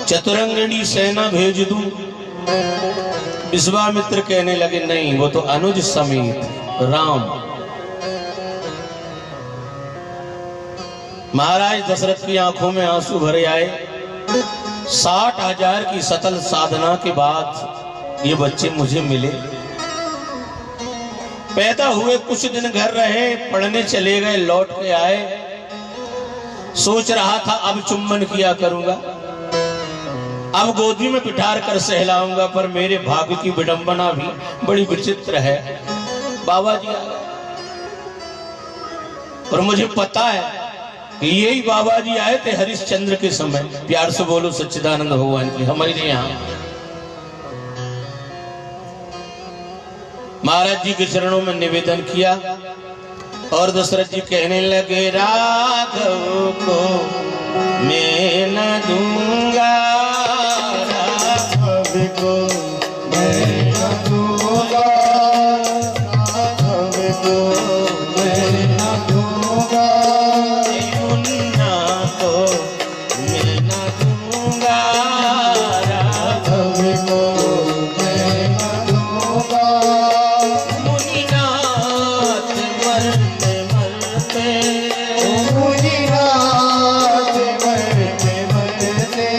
चतुरंगिणी सेना भेज दूं। विश्वामित्र कहने लगे, नहीं, वो तो अनुज समेत राम। महाराज दशरथ की आंखों में आंसू भरे आए। 60,000 की सतल साधना के बाद ये बच्चे मुझे मिले। पैदा हुए कुछ दिन घर रहे, पढ़ने चले गए, लौट के आए। सोच रहा था अब चुम्बन किया करूंगा, अब गोदी में बिठार कर सहलाऊंगा, पर मेरे भाग्य की विडंबना भी बड़ी विचित्र है। बाबा जी आ गए और मुझे पता है कि यही बाबा जी आए थे हरिश्चंद्र के समय। प्यार से बोलो सच्चिदानंद भगवान की। हमारे यहाँ महाराज जी के चरणों में निवेदन किया और दशरथ जी कहने लगे, राघव को मैं न दूंगा,
राघव को मैं न दूंगा, राघव को मैं न दूंगा,
मुन्ना को मैं न दूंगा,
राघव को मैं न दूंगा,
मुनिनाथ मरते मरते,
मुनिनाथ मरते मरते,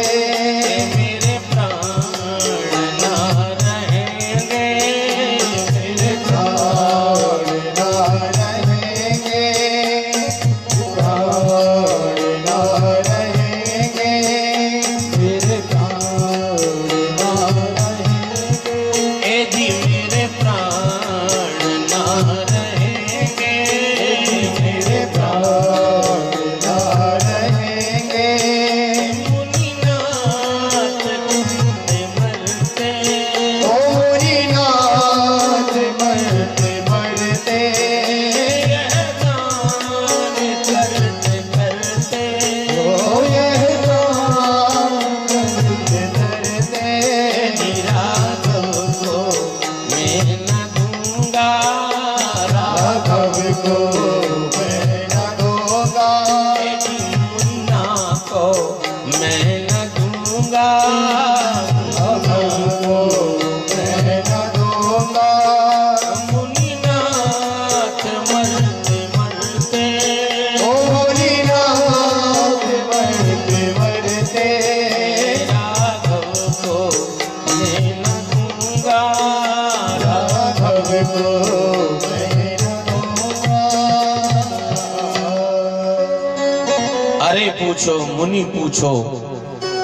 पूछो मुनि पूछो,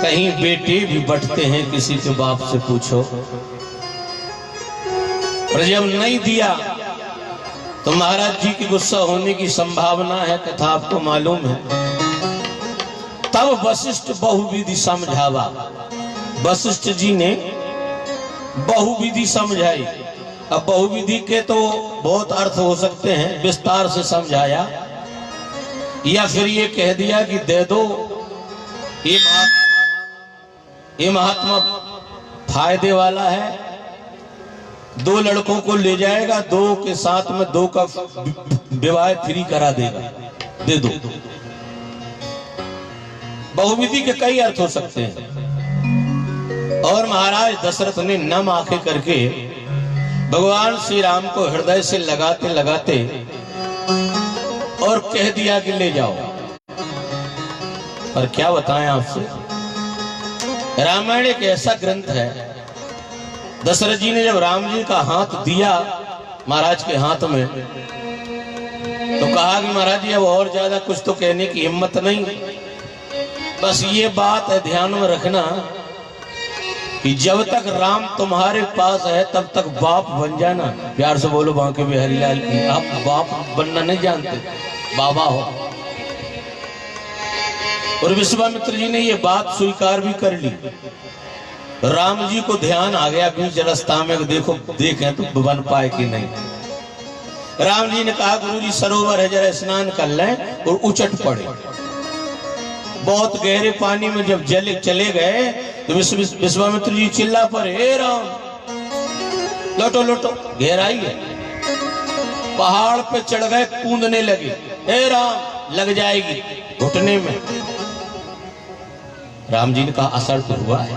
कहीं बेटे भी बंटते हैं किसी के बाप से पूछो। पर जब नहीं दिया तो महाराज जी की गुस्सा होने की संभावना है, कथा आपको मालूम है। तब वशिष्ठ बहुविधि समझावा, वशिष्ठ जी ने बहुविधि समझाई। अब बहुविधि के तो बहुत अर्थ हो सकते हैं, विस्तार से समझाया, या फिर ये कह दिया कि दे दो, ये महात्मा फायदे वाला है, 2 लड़कों को ले जाएगा, 2 के साथ में 2 का विवाह फ्री करा देगा, दे दो। बहुविधि के कई अर्थ हो सकते हैं। और महाराज दशरथ ने नम आंखें करके भगवान श्री राम को हृदय से लगाते लगाते और कह दिया कि ले जाओ। पर क्या बताएं आपसे, रामायण एक ऐसा ग्रंथ है, दशरथ जी ने जब राम जी का हाथ दिया महाराज के हाथ में, तो कहा कि महाराज जी अब और ज्यादा कुछ तो कहने की हिम्मत नहीं, बस ये बात है ध्यान में रखना कि जब तक राम तुम्हारे पास है तब तक बाप बन जाना। प्यार से बोलो बांके बिहारी लाल की। आप बाप बनना नहीं जानते, बाबा हो। और विश्वामित्र जी ने ये बात स्वीकार भी कर ली। राम जी को ध्यान आ गया बीच रास्ता में, देखो देखें तो बन पाए कि नहीं। राम जी ने कहा गुरु जी सरोवर है, जरा स्नान कर लें, और उचट पड़े। बहुत गहरे पानी में जब चले गए तो विश्वामित्र जी चिल्ला पड़े, हे राम लौटो लौटो, गहराई है। पहाड़ पे चढ़ गए, कूदने लगे, हे राम लग जाएगी घुटने में। राम जी ने कहा असर तो हुआ है।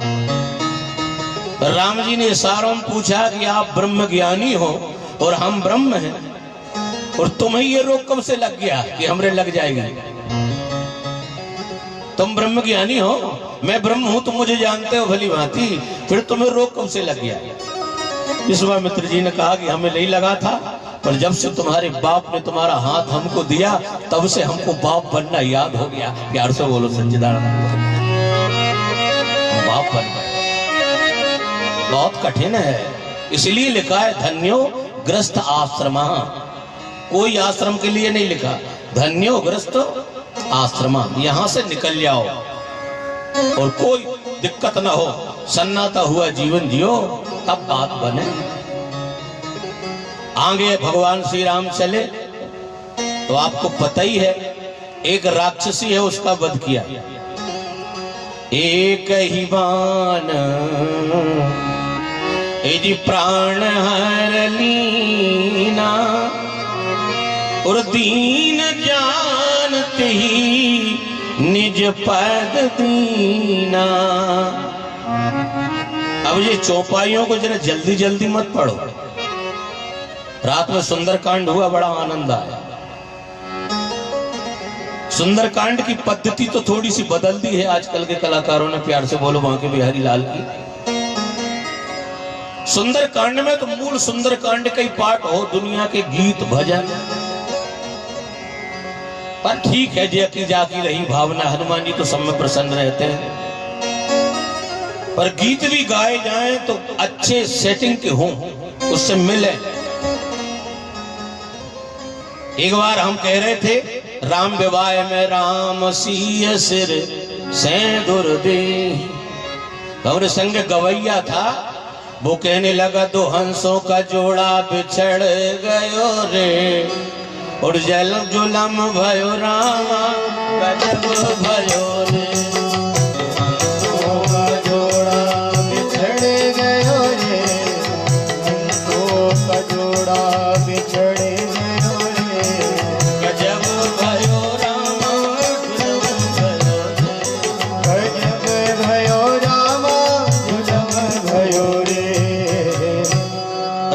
राम जी ने इशारों में पूछा कि आप ब्रह्म ज्ञानी हो और हम ब्रह्म हैं, और तुम्हें ये रोग कब से लग गया कि हमरे लग जाएगी? तुम ब्रह्म ज्ञानी हो, मैं ब्रह्म हूं, तुम मुझे जानते हो भली भांति, फिर तुम्हें रोग कब से लग गया? विश्वामित्र जी ने कहा कि हमें नहीं लगा था, पर जब से तुम्हारे बाप ने तुम्हारा हाथ हमको दिया तब से हमको बाप बनना याद हो गया। प्यार से बोलो सच्चिदानंद। बाप बनना बहुत कठिन है, इसलिए लिखा है धन्यो ग्रस्त आश्रमा। कोई आश्रम के लिए नहीं लिखा, धन्यो ग्रस्त आश्रमा, यहां से निकल जाओ और कोई दिक्कत ना हो, सन्नाटा हुआ जीवन जियो, तब बात बने। आगे भगवान श्री राम चले तो आपको पता ही है, एक राक्षसी है, उसका वध किया। एक ही बाण यदि प्राण हर लीना, और दीन जानते ही निज पद दीना। अब ये चौपाइयों को जरा जल्दी जल्दी मत पढ़ो। रात में सुंदरकांड हुआ, बड़ा आनंद आया। सुंदरकांड की पद्धति तो थोड़ी सी बदल दी है आजकल के कलाकारों ने। प्यार से बोलो बांके बिहारी लाल की। सुंदरकांड में तो मूल सुंदरकांड का ही पाठ हो, दुनिया के गीत भजन, पर ठीक है जैकी जाकी रही भावना, हनुमान जी तो सब में प्रसन्न रहते हैं। पर गीत भी गाए जाएं तो अच्छे सेटिंग के हों, उससे मिले। एक बार हम कह रहे थे, राम विवाह में राम सिय सिर सेंदूर दे। हमारे संग गवैया था, वो कहने लगा, 2 हंसों का जोड़ा बिछड़ गयो रे, और जल जुलम भयो रामा गजब भयो रे।
जोड़ा बिछड़ गयो रे, हंसों का जोड़ा बिछड़ गयो रे,
गजब भयो रामा
गजब भयो रामा गजब भयो रे।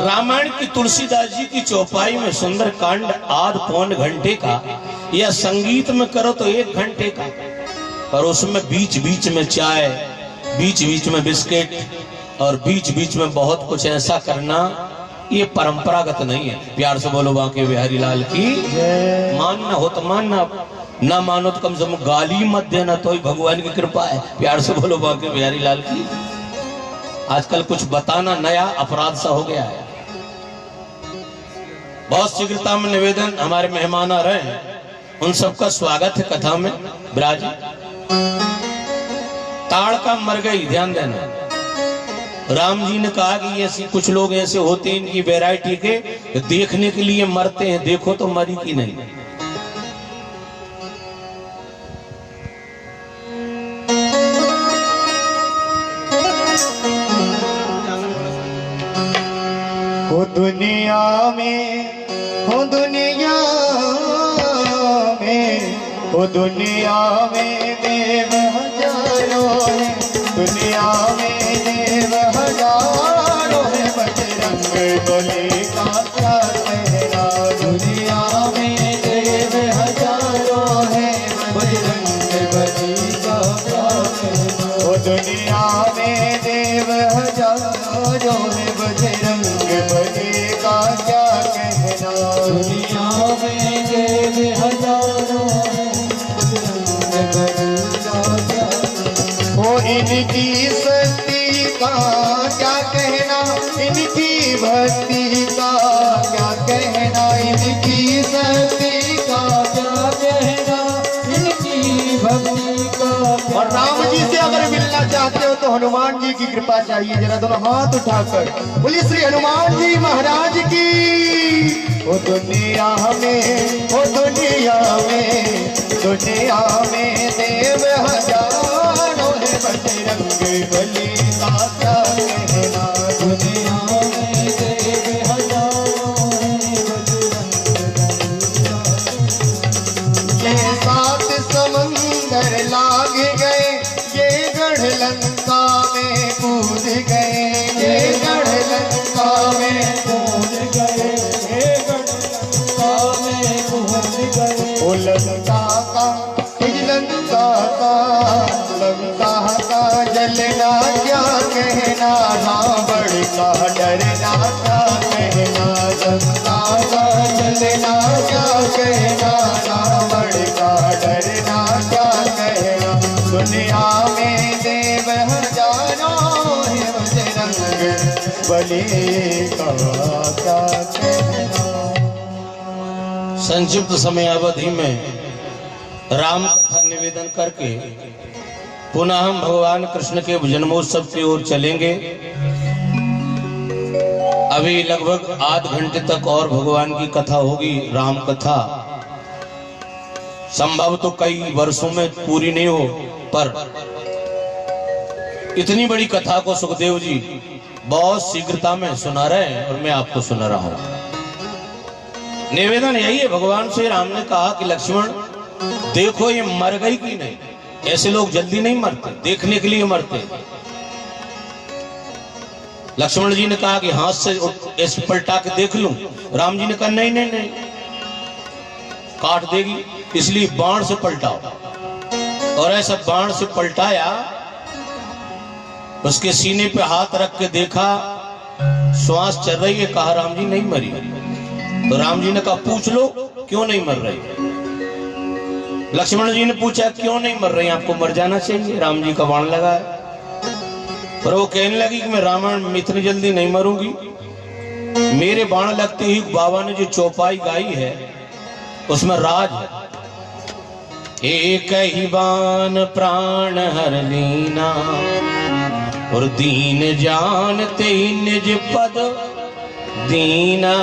रामायण की तुलसीदास जी की चौपाई में सुंदरकांड आध पौन घंटे का, या संगीत में करो तो 1 घंटे का, पर उसमें बीच बीच में चाय, बीच बीच में बिस्किट, और बीच बीच में बहुत कुछ ऐसा करना, ये परंपरागत नहीं है। प्यार से बोलो बांके बिहारी लाल की। मानना हो तो मानना, ना मानो तो कम से कम गाली मत देना, तो ही भगवान की कृपा है। प्यार से बोलो बांके बिहारी लाल की। आजकल कुछ बताना नया अपराध सा हो गया है। बहुत शीघ्रता में निवेदन, हमारे मेहमान आ रहे हैं, उन सबका स्वागत है कथा में। विराज ताड़ का मर गई, ध्यान देना। राम जी ने कहा कि ऐसी कुछ लोग ऐसे होते हैं, इनकी वैरायटी के देखने के लिए मरते हैं, देखो तो मरी की नहीं।
हो दुनिया में, हो दुनिया में, हो दुनिया में देव हजारों है, दुनिया में देव हजारों है, बजरंग बली का क्या कहना। दुनिया में देव हजारों है, बजरंग बली का क्या कहना। हो दुनिया में देव हजारों है, बजरंग बली का क्या कहना। दुनिया में देव हजारों है, बजरंग बली का क्या कहना। हो इनकी शक्ति का क्या कहना, इनकी भक्ति का क्या कहना, इनकी शक्ति का क्या कहना, इनकी भक्ति का। और राम जी से अगर मिलना चाहते हो तो हनुमान जी की कृपा चाहिए। जरा दोनों हाथ उठाकर बोलिए श्री हनुमान जी महाराज की। ओ दुनिया में, ओ दुनिया में, दुनिया में देव हजारों है, बजरंग बली का क्या कहना। दुनिया में देव हजारों है, बजरंग। ये सात समंदर लाग गए, ये गढ़ लंका में कूद गए, ये गढ़ लंका में कूद गए, ये गढ़ लंका में कूद गए। ओ लंका का, लंका का, लंका का जलना क्या कहना, रावण का डरना क्या कहना। लंका का जलना क्या कहना, रावण का डरना क्या कहना। दुनिया में देव हजारों है, बजरंग बली का क्या कहना।
संक्षिप्त समय अवधि में राम कथा निवेदन करके पुनः हम भगवान कृष्ण के जन्मोत्सव की ओर चलेंगे। अभी लगभग आध घंटे तक और भगवान की कथा होगी, राम कथा। संभव तो कई वर्षों में पूरी नहीं हो, पर इतनी बड़ी कथा को सुखदेव जी बहुत शीघ्रता में सुना रहे हैं और मैं आपको सुना रहा हूं। निवेदन यही है, भगवान श्री राम ने कहा कि लक्ष्मण देखो ये मर गई कि नहीं। ऐसे लोग जल्दी नहीं मरते, देखने के लिए मरते। लक्ष्मण जी ने कहा कि हाथ से ऐसे पलटा के देख लूं। राम जी ने कहा नहीं नहीं नहीं, काट देगी, इसलिए बाण से पलटाओ। और ऐसा बाण से पलटाया, उसके सीने पे हाथ रख के देखा, श्वास चल रही है। कहा राम जी नहीं मरी। तो राम जी ने कहा पूछ लो क्यों नहीं मर रही। लक्ष्मण जी ने पूछा क्यों नहीं मर रही, आपको मर जाना चाहिए। राम जी का बाण लगा है। पर वो कहने लगी कि मैं रामायण में इतनी जल्दी नहीं मरूंगी। मेरे बाण लगते ही बाबा ने जो चौपाई गाई है उसमें राज है। एक ही बाण प्राण हर लीना, और दीन जानते ही निज पद दीना।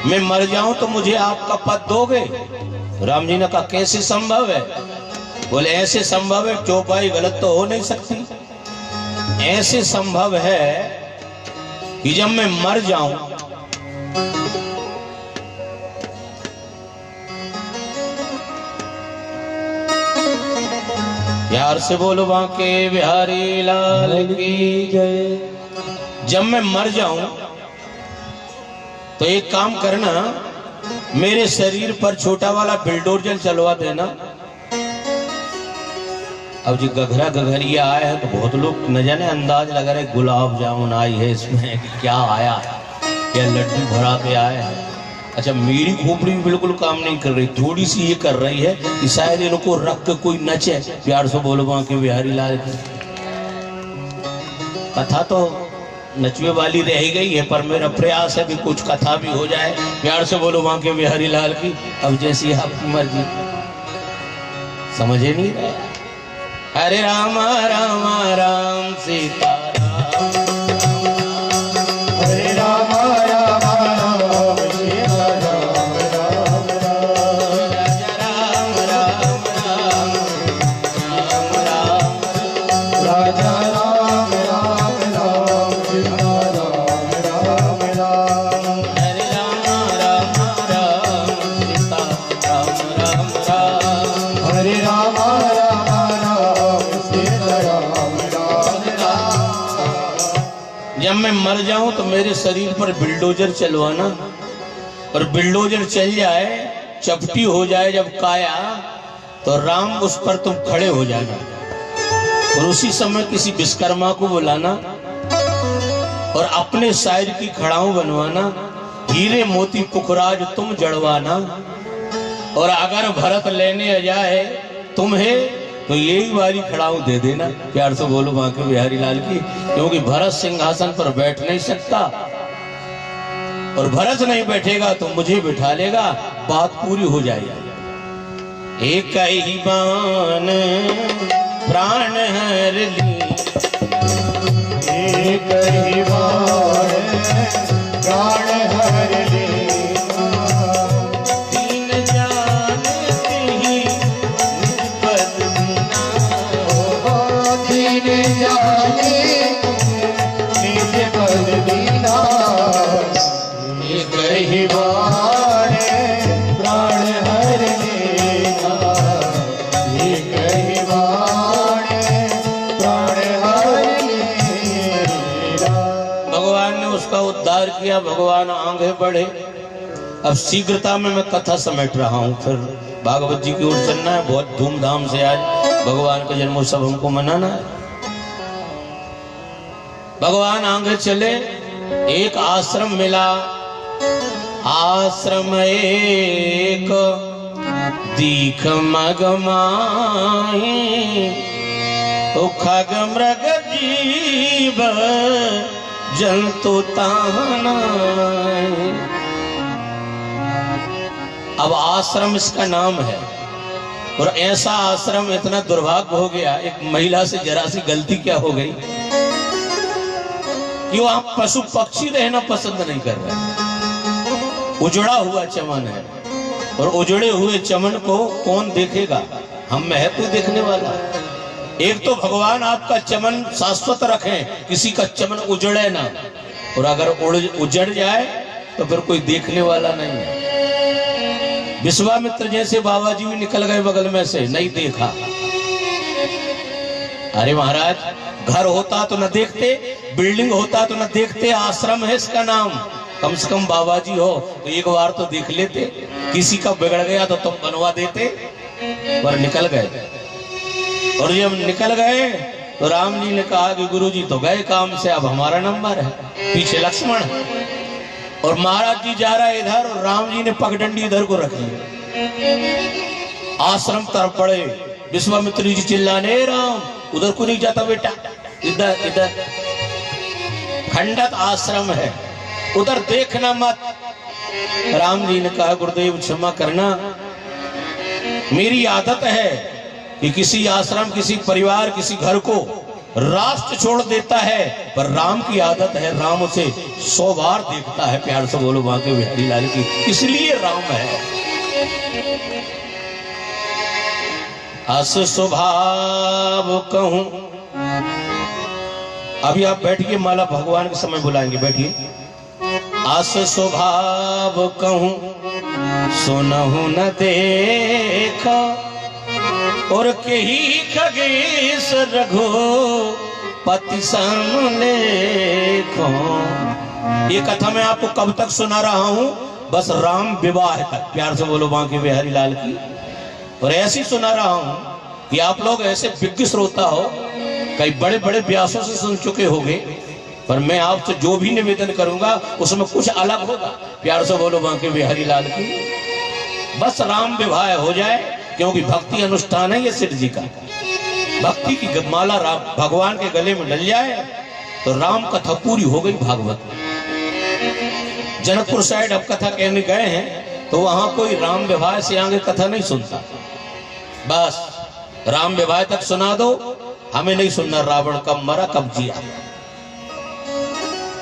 मैं मर जाऊं तो मुझे आपका पद दोगे। राम जी ने कहा कैसे संभव है। बोले ऐसे संभव है, चौपाई गलत तो हो नहीं सकती। ऐसे संभव है कि जब मैं मर जाऊं प्यार से बोलो बांके बिहारी लाल की जय। जब मैं मर जाऊं तो एक काम करना, मेरे शरीर पर छोटा वाला बिल्डोजर चलवा देना। अब जो गघरा गघरिया आया है तो बहुत लोग न जाने अंदाज लगा रहे गुलाब जामुन आई है इसमें, क्या आया है, क्या लड्डू भरा के आया है। अच्छा मेरी खोपड़ी भी बिल्कुल काम नहीं कर रही, थोड़ी सी ये कर रही है कि शायद इनको रख के कोई नचे। प्यार से बोलो वहां के बिहारी लाल की कथा तो नचवे वाली रह गई है, पर मेरा प्रयास है कि कुछ कथा भी हो जाए। प्यार से बोलो वहां के बिहारी लाल की। अब जैसी आपकी मर्जी, समझे नहीं रहे। हरे राम राम राम सीता
हरे राम राम राम सीता राम राम राम राजा राम राम राम सीता राम राम राम
हरे राम राम राम सीता राम राम राम
हरे राम राम राम सीता राम राम राम।
जब मैं मर जाऊं तो मेरे शरीर पर बिल्डोजर चलवाना, और बिल्डोजर चल जाए, चपटी हो जाए जब काया, तो राम उस पर तुम खड़े हो जाना, और उसी समय किसी विश्वकर्मा को बुलाना और अपने शायर की खड़ाऊ बनवाना, हीरे मोती पुखराज तुम जड़वाना, और अगर भरत लेने आ जाए तुम्हें तो यही वाली खड़ाऊ दे देना। प्यार से बोलो वहां के बिहारी लाल की, क्योंकि भरत सिंहासन पर बैठ नहीं सकता, और भरत नहीं बैठेगा तो मुझे बिठा लेगा, बात पूरी हो जाएगी। एक ही बाण प्राण हर ली,
एक ही बार प्राण हर ले
तीन जानते ही निज पद बिना,
दीन जाने निज पद दीना। एक ही बार प्राण हर लेना, एक ही बार प्राण हर लेना।
भगवान ने उसका उद्धार किया, भगवान आगे बढ़े। अब शीघ्रता में मैं कथा समेट रहा हूँ, फिर भागवत जी की ओर चलना है। बहुत धूमधाम से आज भगवान का जन्मोत्सव हमको मनाना है। भगवान आगे चले, एक आश्रम मिला, आश्रम एक दीख मगमाही, खग मृग जीव जंतु ताना। अब आश्रम इसका नाम है, और ऐसा आश्रम इतना दुर्भाग्य हो गया, एक महिला से जरा सी गलती क्या हो गई कि वहां पशु पक्षी रहना पसंद नहीं कर रहे। उजड़ा हुआ चमन है, और उजड़े हुए चमन को कौन देखेगा? हम में है कोई देखने वाला? एक तो भगवान आपका चमन शाश्वत रखें, किसी का चमन उजड़े ना, और अगर उजड़ जाए तो फिर कोई देखने वाला नहीं है। विश्वामित्र जैसे बाबा जी भी निकल गए बगल में से, नहीं देखा। अरे महाराज, घर होता तो न देखते, बिल्डिंग होता तो न देखते, आश्रम है इसका नाम। कम से कम बाबा जी हो तो एक बार तो देख लेते, किसी का बिगड़ गया तो तुम बनवा देते, पर निकल गए। और जब निकल गए तो राम जी ने कहा कि गुरु जी तो गए काम से, अब हमारा नंबर है। पीछे लक्ष्मण है, और महाराज जी जा रहा है इधर, और राम जी ने पगडंडी इधर को रखी। आश्रम तरफ पड़े, विश्वामित्र जी चिल्लाने, राम उधर को नहीं जाता बेटा, इधर इधर खंडत आश्रम है, उधर देखना मत। राम जी ने कहा गुरुदेव क्षमा करना, मेरी आदत है कि किसी आश्रम, किसी परिवार, किसी घर को राष्ट्र छोड़ देता है, पर राम की आदत है राम उसे 100 बार देखता है। प्यार से बोलो वहां के बिहारी लाल की, इसलिए राम है। अस स्वभाव कहूं, अभी आप बैठिए, माला भगवान के समय बुलाएंगे, बैठिए। अस स्वभाव कहूं सुनहु न देखा, और कही खगेश रघो पति सम लेखो। ये कथा मैं आपको कब तक सुना रहा हूं? बस राम विवाह तक। प्यार से बोलो वहां के बिहारी लाल की। और ऐसी सुना रहा हूं कि आप लोग ऐसे विज्ञ श्रोता हो, कई बड़े बड़े व्यासों से सुन चुके होंगे, पर मैं आपसे जो भी निवेदन करूंगा उसमें कुछ अलग होगा। प्यार से बोलो बांके बिहारी लाल की। बस राम विवाह हो जाए, क्योंकि भक्ति अनुष्ठान है ये सिद्ध जी का। भक्ति की माला राम भगवान के गले में डल जाए तो राम कथा पूरी हो गई भागवत में। जनकपुर साइड अब कथा कहने गए हैं तो वहां कोई राम विवाह से आगे कथा नहीं सुनता। बस राम विवाह तक सुना दो, हमें नहीं सुनना रावण कब मरा कब जिया।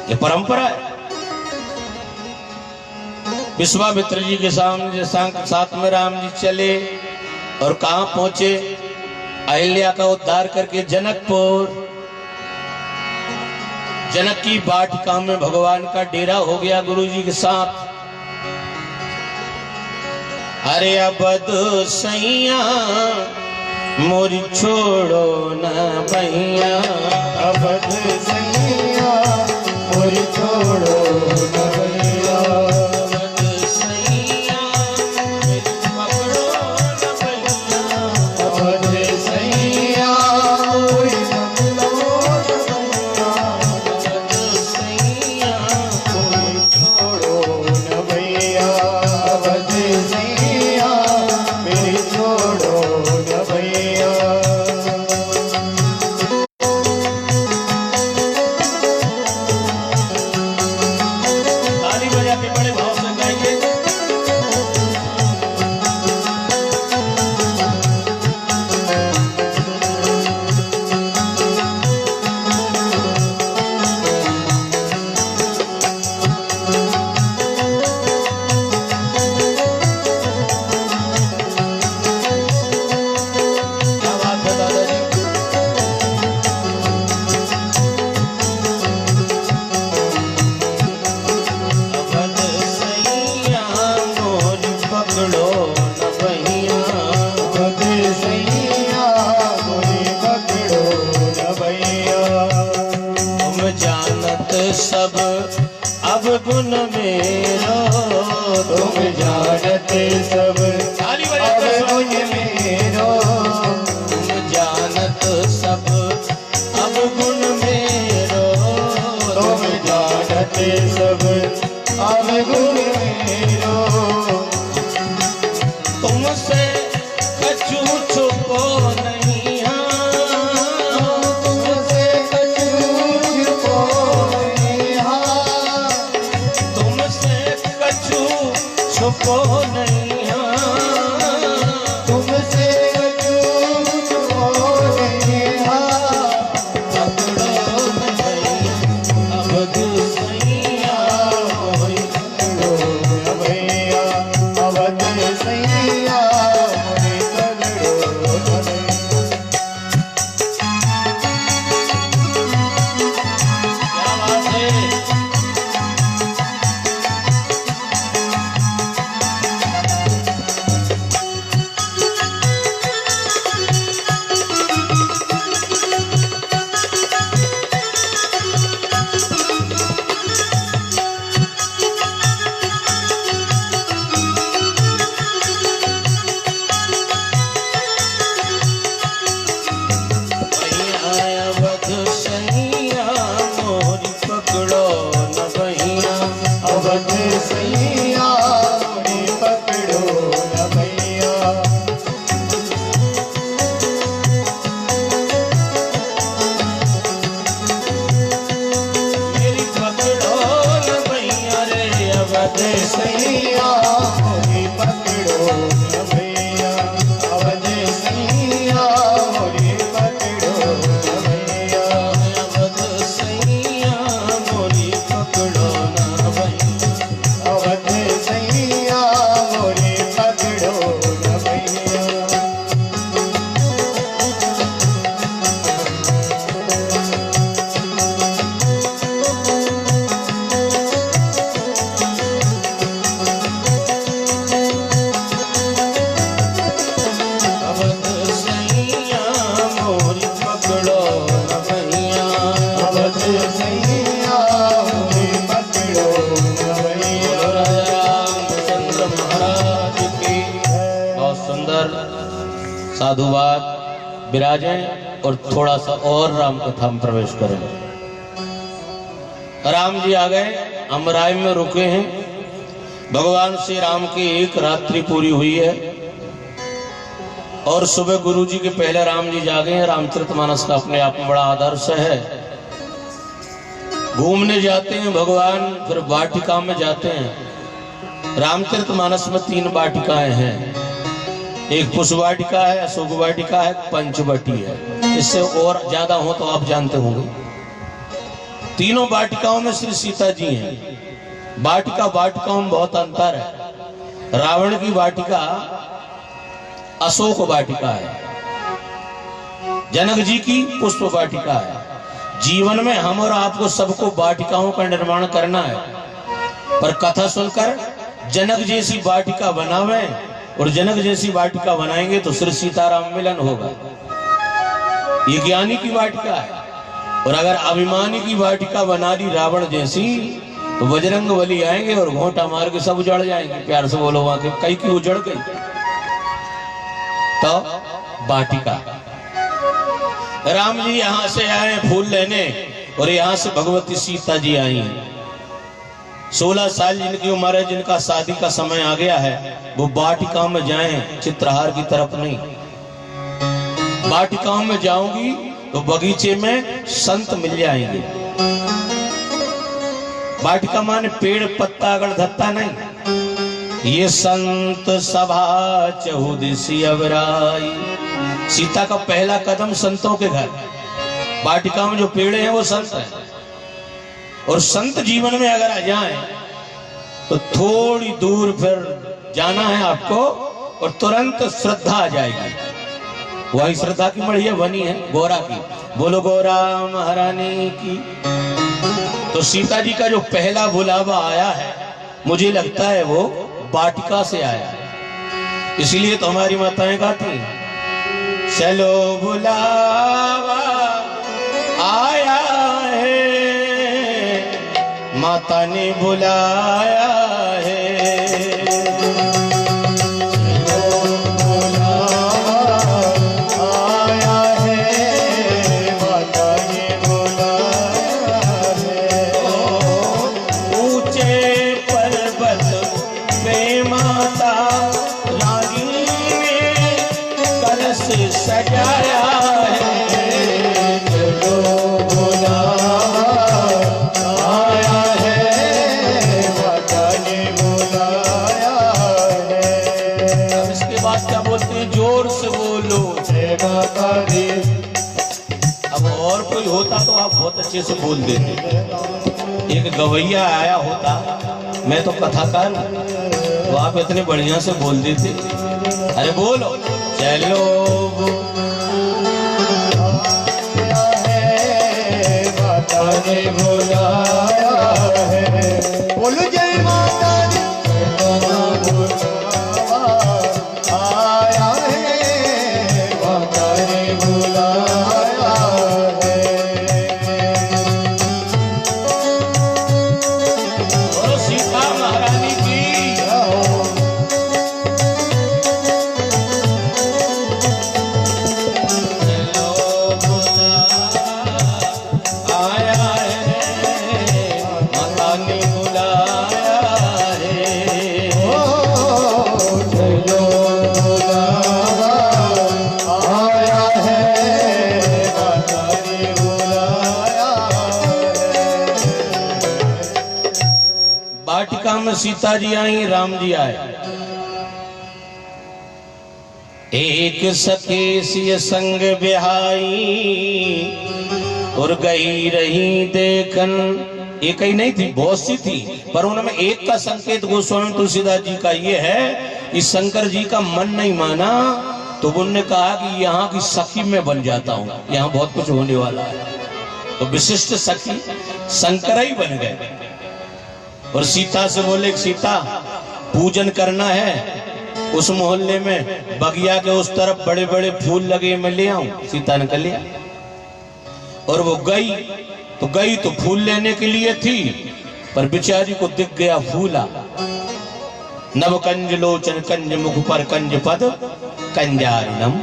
ये परंपरा है। विश्वामित्र जी के सामने साथ में राम जी चले और कहां पहुंचे? अहिल्या का उद्धार करके जनकपुर। जनक की वाटिका में भगवान का डेरा हो गया गुरु जी के साथ। अरे अबद सैया मोरी छोड़ो न भैया,
अबद सैया मोरी छोड़ो न भैया,
अबद सैया मोरी पकड़ो न भैया,
अबद सैया मोरी पकड़ो न भैया,
अबद सैया
मोरी छोड़ो न भैया, अबद सैया मेरी छोड़ो न भैया।
ताली बजा के बड़े भाव से गाएंगे। क्या बात है दादाजी। अबद सैया मोरी पकड़ो न भैया,
अबद सैया मोरी पकड़ो न भैया,
तुम जानत सब अब गुण मेरो,
तुम जानत सब
ताली
अब
बजा के
गुण मेरो,
तुम जानत सब अब गुण मेरो,
तुम जानत सब अब गुण मेरो,
तुमसे कछु छुपो नहीं
तुमसे कछु छुपो नहीं हाँ,
तुमसे कछु छुपो नहीं
तुमसे कछु छुपो नहीं हाँ,
पकड़ो न भैया अबद सैया मोरी
पकड़ो न भैया, अबद सैया मोरी पकड़ो न भैया।
क्या बात है। भैया अबद सैया मोरी पकड़ो न भैया,
अबद सैया मोरी पकड़ो न भैया,
मेरी पकड़ो न भैया रे अबद
सैया मोरी पकड़ो न भैया, अबद सैया मोरी पकड़ो न भैया,
अबद सैया मोरी पकड़ो न भैया,
अबद सैया मोरी पकड़ो न भैया।
अबद सैया मोरी पकड़ो न भैया,
अबद सैया मोरी पकड़ो न भैया।
रामचंद्र महाराज की बहुत सुंदर साधुवाद विराजें और थोड़ा सा और राम कथा में प्रवेश करें। राम जी आ गए, अमराई में रुके हैं। भगवान श्री राम की एक रात्रि पूरी हुई है और सुबह गुरु जी के पहले राम जी जागे हैं। रामचरितमानस का अपने आप में बड़ा आदर्श है। घूमने जाते हैं भगवान, फिर वाटिका में जाते हैं। रामचरितमानस में 3 वाटिकाएं हैं। एक पुष्प वाटिका है, अशोक वाटिका है, पंचवटी है। इससे और ज्यादा हो तो आप जानते होंगे। तीनों वाटिकाओं में श्री सीता जी हैं। वाटिकाओं में बहुत अंतर है। रावण की वाटिका अशोक वाटिका है, जनक जी की पुष्प वाटिका है। जीवन में हम और आपको सबको वाटिकाओं का निर्माण करना है, पर कथा सुनकर जनक जैसी वाटिका बनावे, और जनक जैसी वाटिका बनाएंगे तो श्री सीताराम मिलन होगा। ये ज्ञानी की वाटिका है। और अगर अभिमानी की वाटिका बना ली रावण जैसी, तो बजरंग बली आएंगे और घोंटा मार के सब उजड़ जाएंगे। प्यार से बोलो, वहां के कई की उजड़ गई। तो वाटिका, राम जी यहां से आए फूल लेने, और यहां से भगवती सीता जी आई हैं। 16 साल जिनकी उम्र है, जिनका शादी का समय आ गया है, वो वाटिका में जाएं, चित्रहार की तरफ नहीं। वाटिकाओं में जाऊंगी तो बगीचे में संत मिल जाएंगे। वाटिका माने पेड़ पत्ता अगर धत्ता नहीं। ये संत सभा चहुदिसी अवराई। सीता का पहला कदम संतों के घर। वाटिका में जो पेड़ हैं वो संत हैं, और संत जीवन में अगर आ जाए तो थोड़ी दूर फिर जाना है आपको, और तुरंत श्रद्धा आ जाएगी। वही श्रद्धा की बढ़िया बनी है गोरा की। बोलो गोरा महारानी की। तो सीता जी का जो पहला बुलावा आया है, मुझे लगता है वो वाटिका से आया है। इसलिए तो हमारी माताएं गाती हैं, चलो बुलावा आया है, माता ने बुलाया है। सजाया है, चलो बुलावा आया है, माता ने बुलाया है। अब इसके बाद क्या बोलते हैं? जोर से बोलो जय माता दी। अब और कोई होता तो आप बहुत अच्छे से बोल देते। एक गवैया आया होता, मैं तो कथाकार, तो आप इतने बढ़िया से बोल देते। अरे बोलो चलो माता ने बुलाया है। बोलो जय माता दी। आया है, माता ने बुलाया है। बोलो सीता महारानी की। वाटिका में सीता जी आई, राम जी आए। एक सखे सिय संग बिहाई, और गई रही देखन। एक ही नहीं थी, बहुत सी थी, पर उनमें एक का संकेत गोस्वामी तुलसीदास जी का ये है कि शंकर जी का मन नहीं माना, तो उन्होंने कहा कि यहाँ की सखी में बन जाता हूँ, यहाँ बहुत कुछ होने वाला है। तो विशिष्ट सखी शंकर ही बन गए। और सीता से बोले, सीता पूजन करना है, उस मोहल्ले में बगिया के उस तरफ बड़े बड़े फूल लगे, मैं ले आऊं। सीता ने कह लिया। और वो गई तो फूल लेने के लिए थी, पर बेचारी को दिख गया फूला। नव कंज लोचन कंज मुख पर कंज पद कंजारिनम।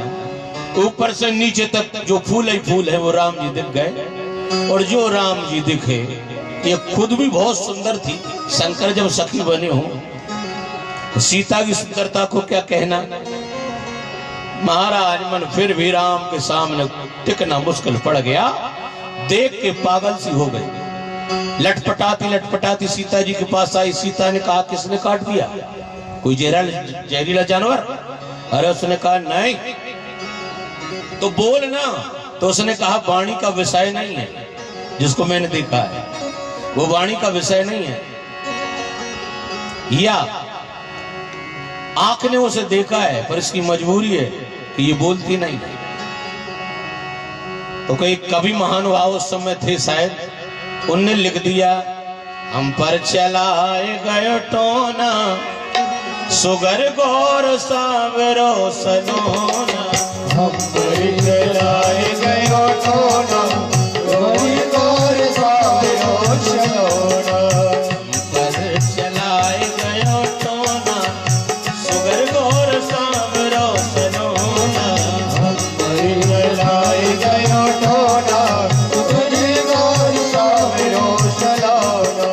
ऊपर से नीचे तक जो फूल ही फूल है वो राम जी दिख गए। और जो राम जी दिखे ये खुद भी बहुत सुंदर थी। शंकर जब सखी बने हो तो सीता की सुंदरता को क्या कहना। महाराज मन फिर भी राम के सामने टिकना मुश्किल पड़ गया। देख के पागल सी हो गई। लटपटाती लटपटाती सीता जी के पास आई। सीता ने कहा किसने काट दिया, कोई जहरीला जानवर? अरे उसने कहा नहीं। तो बोल ना। तो उसने कहा वाणी का विषय नहीं है, जिसको मैंने देखा है वो वाणी का विषय नहीं है, या आंख ने उसे देखा है पर इसकी मजबूरी है कि ये बोलती नहीं है। तो कोई कवि महानुभाव उस समय थे शायद, उनने लिख दिया हम पर चलाए गयो टोना सुगर गौर सावरो सलोना।
हम पर चलाए गयो टोना सुगर गौर सावरो सलोना।
पर चलाए गयो टोना सुगर गौर सावरो सलोना।
हम पर चलाए गयो टोना सुगर गौर सावरो सलोना।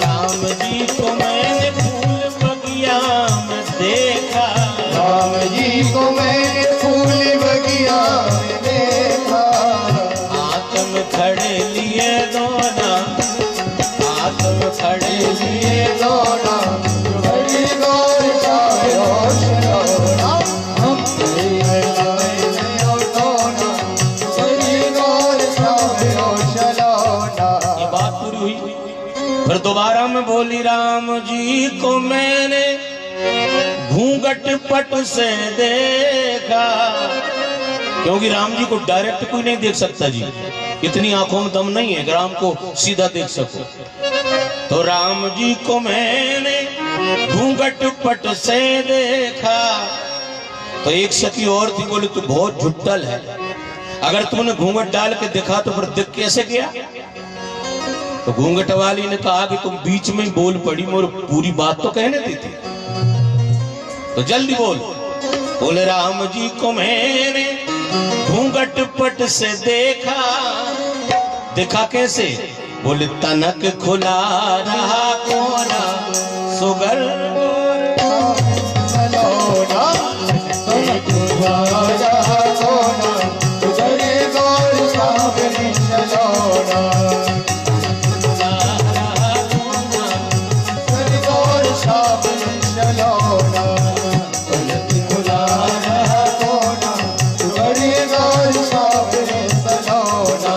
राम जी को मैंने फूल बगिया में देखा।
राम जी को मैंने फूल बगिया में देखा।
आत्म खड़े लिए दोना, आत्म खड़े लिए
ये दोना बड़ी गौर सावरो सलोना। हम चलाए गयो टोना बड़ी गौर सावरो सलोना।
ये बात पूरी हुई। फिर दोबारा में बोली राम जी को मैंने घूंघट पट से देखा। क्योंकि राम जी को डायरेक्ट कोई नहीं देख सकता जी, इतनी आंखों में दम नहीं है कि राम को सीधा देख सको। तो राम जी को मैंने घूंघट पट से देखा। तो एक सखी और थी, बोली तू बहुत झुट्टल है, अगर तूने घूंघट डाल के देखा तो फिर दिख कैसे गया। तो घूंघट वाली ने कहा कि तुम बीच में ही बोल पड़ी, मोर पूरी बात तो कहने दी थी, तो जल्दी बोल। बोले राम जी को मैंने घूंघट पट से देखा। देखा कैसे? बोले तनक खुला रहा कोना सुगर
सलोना। तुम्हारा सोना बड़ी गौर सावरी सलोना। बड़ी गौर सावरी सलोना। खुला रहा कोना बड़ी गौर सावरी सलोना।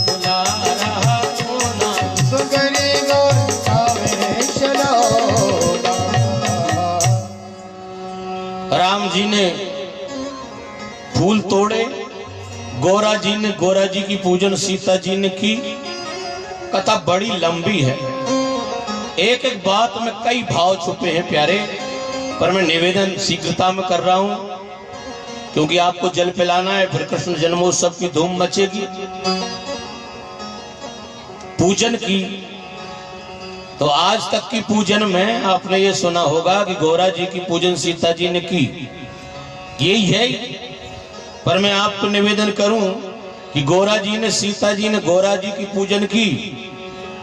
खुला रहा कोना।
सुगरी गौर सावरी सलोना।
राम जी ने फूल तोड़े, गोरा जी ने गोरा जी की पूजन सीता जी ने की। कथा बड़ी लंबी है, एक एक बात में कई भाव छुपे हैं प्यारे, पर मैं निवेदन शीघ्रता में कर रहा हूं क्योंकि आपको जल पिलाना है, फिर कृष्ण जन्मोत्सव की धूम मचेगी। पूजन की तो आज तक की पूजन में आपने ये सुना होगा कि गोरा जी की पूजन सीता जी ने की, यही है। पर मैं आपको निवेदन करूं कि गोरा जी ने सीता जी ने गोरा जी की पूजन की,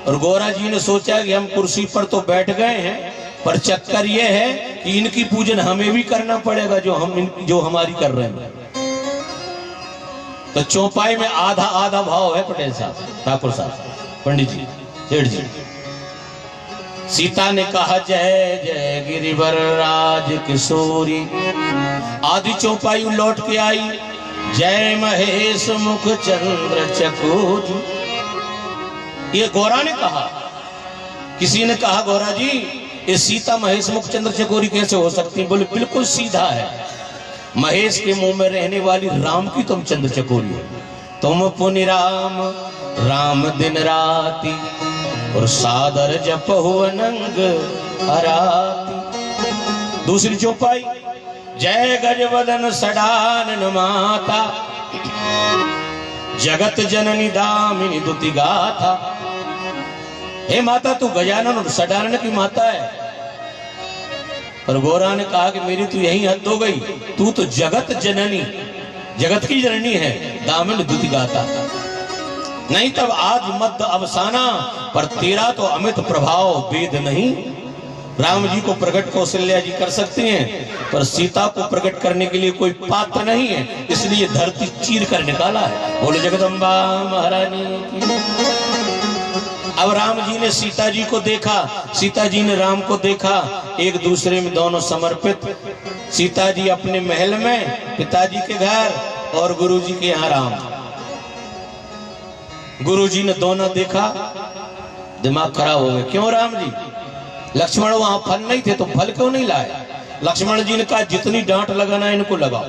और गोरा जी ने सोचा कि हम कुर्सी पर तो बैठ गए हैं, पर चक्कर यह है कि इनकी पूजन हमें भी करना पड़ेगा जो हमारी कर रहे हैं। तो चौपाई में आधा आधा भाव है पटेल साहब, ठाकुर साहब, पंडित जी, सेठ जी। सीता ने कहा जय जय गिरिवर राज किशोरी। आधी चौपाई लौट के आई, जय महेश मुख चंद्र चकोरी। ये गोरा ने कहा। किसी ने कहा गोरा जी ये सीता महेश मुख चंद्र चकोरी कैसे हो सकती? बोले बिल्कुल सीधा है, महेश के मुंह में रहने वाली राम की तुम चंद्र चकोरी हो। तुम पुनि राम राम दिन राती, और सादर जपहु अनंग अराती। दूसरी चौपाई, जय गजवदन सडानन माता, जगत जननी दामिनी दुति गाथा। हे माता तू गजानन और सडानन की माता है, पर गौरा ने कहा कि मेरी तो यही हद हो गई, तू तो जगत जननी, जगत की जननी है, दामन दुति गाता नहीं तब आज मध्य अवसाना, पर तेरा तो अमित प्रभाव वेद नहीं। राम जी को प्रकट कौशल्या जी कर सकती हैं, पर सीता को प्रकट करने के लिए कोई पात्र नहीं है, इसलिए धरती चीर कर निकाला है। बोलो जगदम्बा महारानी की। अब राम जी ने सीता जी को देखा, सीता जी ने राम को देखा, एक दूसरे में दोनों समर्पित। सीता जी अपने महल में पिताजी के घर और गुरु जी के यहाँ राम। गुरु जी ने दोनों देखा, दिमाग खराब हो गया। क्यों राम जी? लक्ष्मण वहां फल नहीं थे, तो फल क्यों नहीं लाए? लक्ष्मण जी ने कहा जितनी डांट लगाना इनको लगाओ,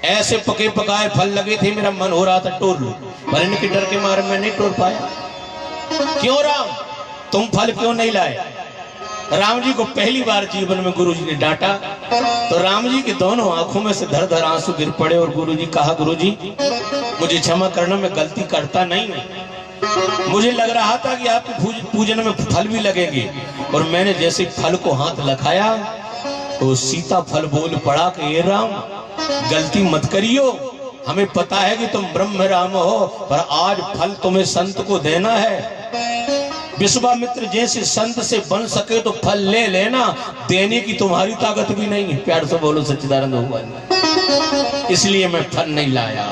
ऐसे पके पकाए फल लगे थे, मेरा मन हो रहा था टोर लूं, पर इनके डर के मारे मैं नहीं टोर पाया। क्यों राम, तुम फल क्यों नहीं लाए? राम जी को पहली बार जीवन में गुरु जी ने डांटा, तो राम जी के दोनों आंखों में से धर धर आंसू गिर पड़े। और गुरु जी कहा, गुरु जी मुझे क्षमा करना, मैं गलती करता नहीं हूं। मुझे लग रहा था कि आपके पूजन में फल भी लगेंगे, और मैंने जैसे फल को हाथ लगाया तो सीता फल बोल पड़ा कि ये राम गलती मत करियो, हमें पता है कि तुम ब्रह्म राम हो, पर आज फल तुम्हें संत को देना है। विश्वामित्र जैसे संत से बन सके तो फल ले लेना, देने की तुम्हारी ताकत भी नहीं है। प्यार से बोलो सच्चिदानंद भगवान। इसलिए मैं फल नहीं लाया।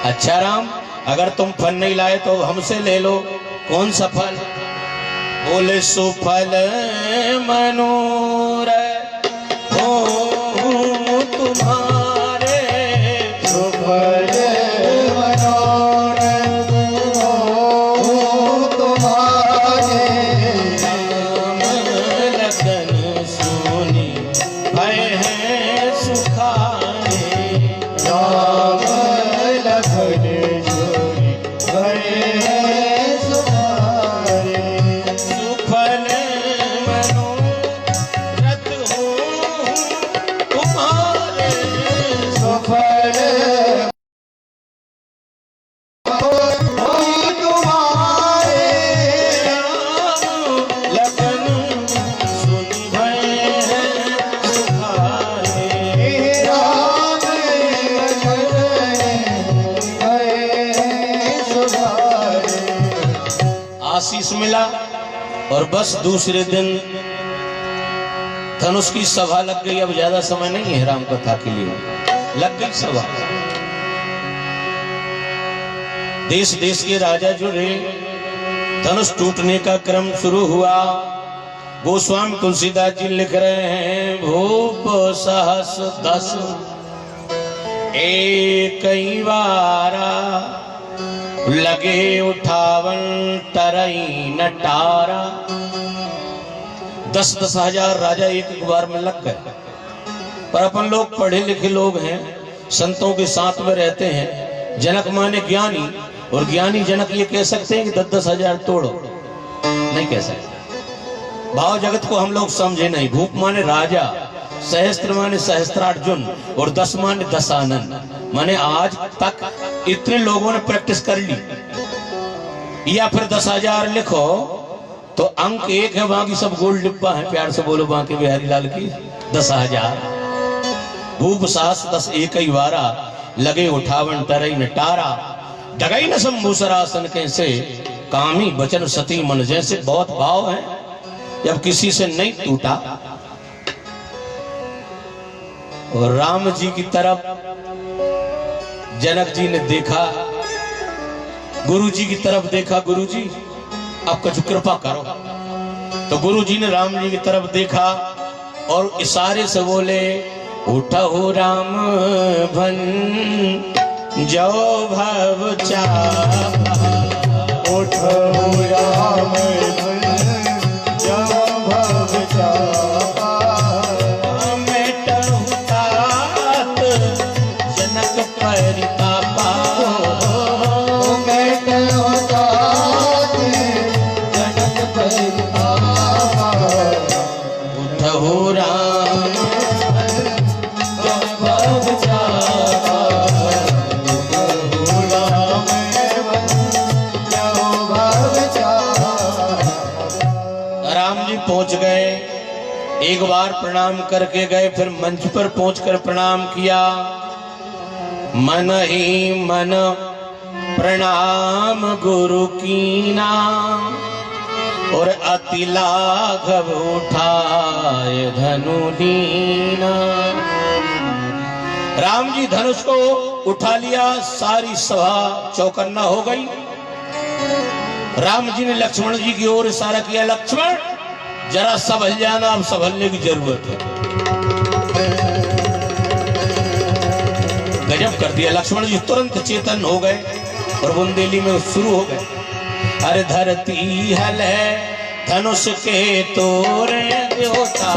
अच्छा राम, अगर तुम फल नहीं लाए तो हमसे ले लो। कौन सा फल? बोले सुफल मनोरथ हो तुम्हारे,
सुफल मनोरथ हो तुम्हारे,
राम लगन सोनी भय है सुखारे,
राम लगन सोनी भय है सुखारे,
सुफल मनोरथ हो तुम्हारे,
सुफल हो तुम्हारे,
राम लगन सुनि भय है सुखारे।
राम लगन भय सुखारे।
आशीष मिला और बस दूसरे दिन धनुष की सभा लग गई। अब ज्यादा समय नहीं है राम कथा के लिए, लग गई सभा। देश देश के राजा जुड़े, धनुष टूटने का क्रम शुरू हुआ। गोस्वामी तुलसीदास जी लिख रहे हैं, भूप सहस 10 एक बारा, लगे उठावन तरई नटारा। 10-10 हजार राजा एक बार में लग गए। पर अपन लोग पढ़े लिखे लोग हैं, संतों के साथ में रहते हैं। जनक माने ज्ञानी, और ज्ञानी जनक ये कह सकते हैं कि 10-10 हजार तोड़ो, नहीं कह सकते। भाव जगत को हम लोग समझे नहीं। भूप माने राजा, सहस्त्र माने सहस्त्रार्जुन, और 10 माने दशानन। माने आज तक इतने लोगों ने प्रैक्टिस कर ली। या फिर 10,000 लिखो तो अंक 1 है, बाकी सब गोल्ड डिब्बा है। प्यार से बोलो बांके बिहारी लाल की 10,000। भूप सास 10 एक बारा, लगे उठावन तरई नटारा। डगई न शंभूसरासन कैसे, कामी बचन सती मन जैसे। बहुत भाव है, जब किसी से नहीं टूटा। और राम जी की तरफ जनक जी ने देखा, गुरु जी की तरफ देखा, गुरु जी आप कुछ कृपा करो। तो गुरु जी ने राम जी की तरफ देखा और इशारे से बोले, उठो राम भन जो भव चाहा,
उठो राम भन जो भव चाहा,
मिटहु तात जनक परितापा,
मिटहु तात जनक परितापा।
उठो राम
जो भव चाहा,
राम जी पहुंच गए। एक बार प्रणाम करके गए, फिर मंच पर पहुंचकर प्रणाम किया। मन ही मन प्रणाम गुरु कीना, और अति लाघव उठाए धनु दीना। राम जी धनुष को उठा लिया, सारी सभा चौकन्ना हो गई। राम जी ने लक्ष्मण जी की ओर इशारा किया, लक्ष्मण जरा संभल जाना, अब संभलने की जरूरत है। गजब कर दिया। लक्ष्मण जी तुरंत चेतन हो गए और बुंदेली में शुरू हो गए। अरे धरती हल है धनुष के तोरे, देवता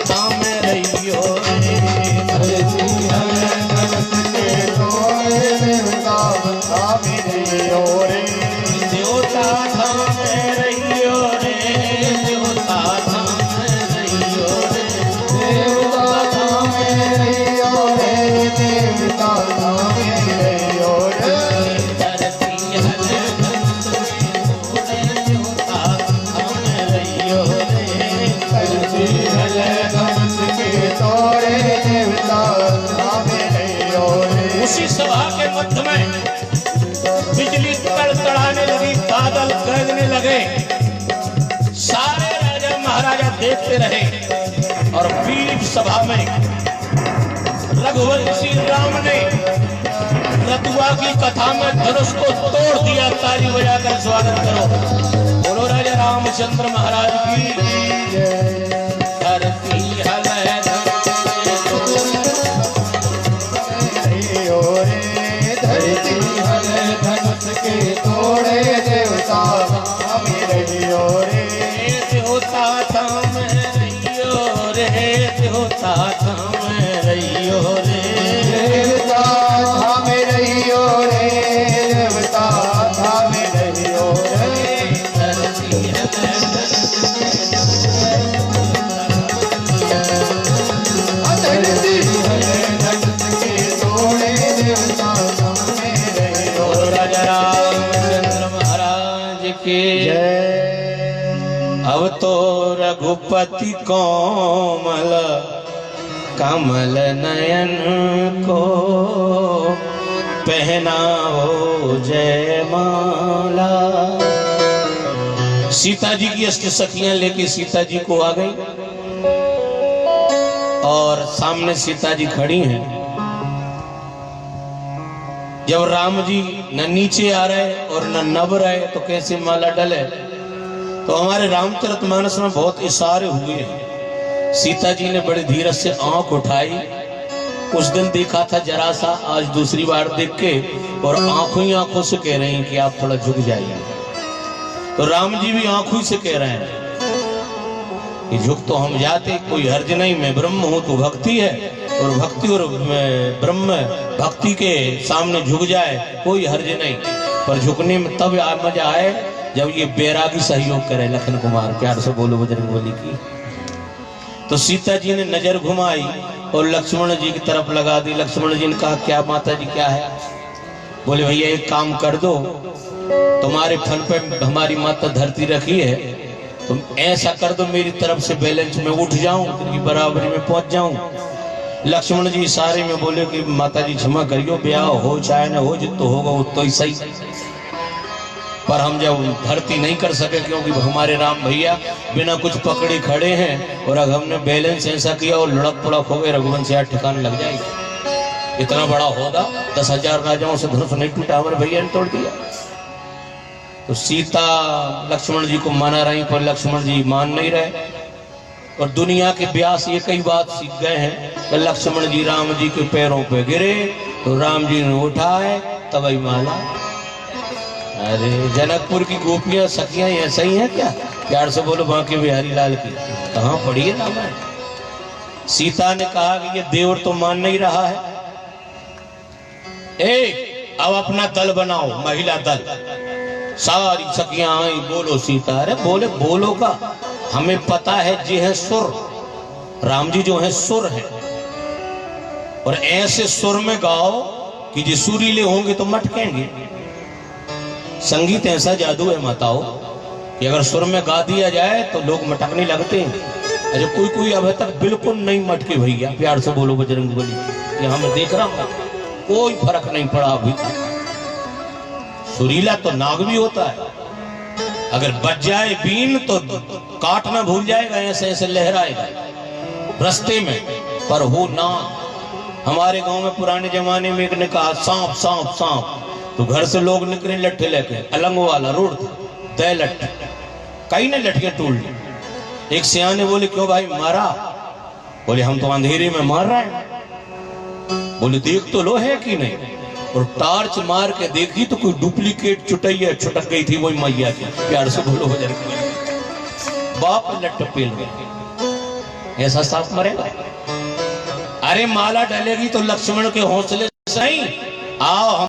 थाम रहियो रे।
धरती हल है धनुष के तोरे, देवता थाम रहियो रे।
देवता थाम रहियो रे, देवता थाम रहियो रे।
देवता थाम रहियो रे, देवता थाम रहियो रे।
धरती हल धनुष के तोरे, देवता थाम रहियो रे।
धरती हल है धनुष के तोरे, देवता थाम रहियो रे।
उसी सभा के मध्य में बिजली तड़तड़ाने लगी, बादल गरजने लगे। सारे राजा महाराजा देखते रहे और बीच सभा में रघुवंशी राम ने रतुआ की कथा में धनुष को तोड़ दिया। ताली बजाकर स्वागत करो। बोलो राजा रामचंद्र महाराज की। धरती हल है
रहियो रे, धरती हल है धनुष के तोड़े, देवता थाम रहियो रे।
देवता थाम रहियो रे, देवता थाम रहियो रे।
देवता थाम रहियो रे, देवता थाम रहियो रे।
धरती हल
धरती हल है धनुष के तोड़े, देवता थाम रहियो रे।
राजा रामचंद्र महाराज के। अब तो रघुपति कोमल कमल नयन को पहनाओ जयमाला। सीता जी की अष्ट सखियां लेके सीता जी को आ गई और सामने सीता जी खड़ी हैं। जब राम जी न नीचे आ रहे और न नभ रहे तो कैसे माला डले। तो हमारे रामचरितमानस में बहुत इशारे हुए हैं। सीता जी ने बड़े धीरज से आंख उठाई। उस दिन देखा था जरा सा, आज दूसरी बार देख के और आंखों ही आंखों से कह रही हैं कि आप थोड़ा झुक जाइए। तो राम जी भी आंखों से कह रहे हैं कि झुक तो हम जाते, कोई हर्ज नहीं, मैं ब्रह्म हूं तो भक्ति है, और भक्ति और ब्रह्म भक्ति के सामने झुक जाए कोई हर्ज नहीं। पर झुकने में तब मजा आए जब ये बैरागी सहयोग करे। लखन कुमार प्यार से बोलो बजरंगबली की। तो सीता जी ने नजर घुमाई और लक्ष्मण जी की तरफ लगा दी। लक्ष्मण जी ने कहा, क्या माता जी क्या है? बोले भैया एक काम कर दो, तुम्हारे फन पे हमारी माता धरती रखी है, तुम ऐसा कर दो मेरी तरफ से बैलेंस में उठ जाऊं, तुमकी बराबरी में पहुंच जाऊं। लक्ष्मण जी इशारे में बोले कि माता जी क्षमा करियो, ब्याह हो चाहे न हो, जितो होगा वो तो ही सही, पर हम जब धरती नहीं कर सके क्योंकि हमारे राम भैया बिना कुछ पकड़े खड़े हैं, और अगर हमने बैलेंस ऐसा किया और लड़क पड़क हो गए, रघुवंश यार ठिकाने लग जाएगी। इतना बड़ा होगा, 10,000 राजाओं से धनुष नहीं टूटा, हमारे भैया ने तोड़ दिया। तो सीता लक्ष्मण जी को मना रही, पर लक्ष्मण जी मान नहीं रहे। और दुनिया के व्यास ये कई बात सीख गए हैं कि लक्ष्मण जी राम जी के पैरों पे गिरे तो राम जी ने उठाए तब माला। अरे जनकपुर की गोपियां सखियां ऐसा ही है क्या? प्यार से बोलो बांके बिहारी लाल की। कहाँ पड़ी है रामायण? सीता ने कहा कि ये देवर तो मान नहीं रहा है, अब अपना दल बनाओ, महिला दल। सारी सखियां आई, बोलो सीता। अरे बोले बोलो का, हमें पता है जी है सुर, राम जी जो है सुर है, और ऐसे सुर में गाओ कि जो सुरीले होंगे तो मटकेंगे। संगीत ऐसा जादू है माताओ कि अगर सुर में गा दिया जाए तो लोग मटकने लगते हैं। अरे कोई कोई अभी तक बिल्कुल नहीं मटके भैया, प्यार से बोलो बजरंग बली। यहाँ मैं देख रहा हूँ कोई फर्क नहीं पड़ा अभी तक। सुरीला तो नाग भी होता है, अगर बच जाए बीन तो काटना भूल जाएगा, ऐसे ऐसे लहराएगा रास्ते में, पर हो नाग। हमारे गांव में पुराने जमाने में एक ने कहा सांप सांप सांप, तो घर से लोग निकले लट्ठे लेके, अलंग वाला रोड दे लट्ठे, कई ने लटके टूट ली। एक सियाने बोले क्यों भाई मारा? बोले हम तो अंधेरे में मार रहे हैं। बोले देख तो लो है कि नहीं, और टार्च मार के देखी तो कोई डुप्लीकेट चुटैया छुटक गई थी, वही मैया की। प्यार से बोलो बाप लट्ठ पेल गए, ऐसा सांप मरेगा? अरे माला डलेगी तो लक्ष्मण के हौसले से नहीं, आओ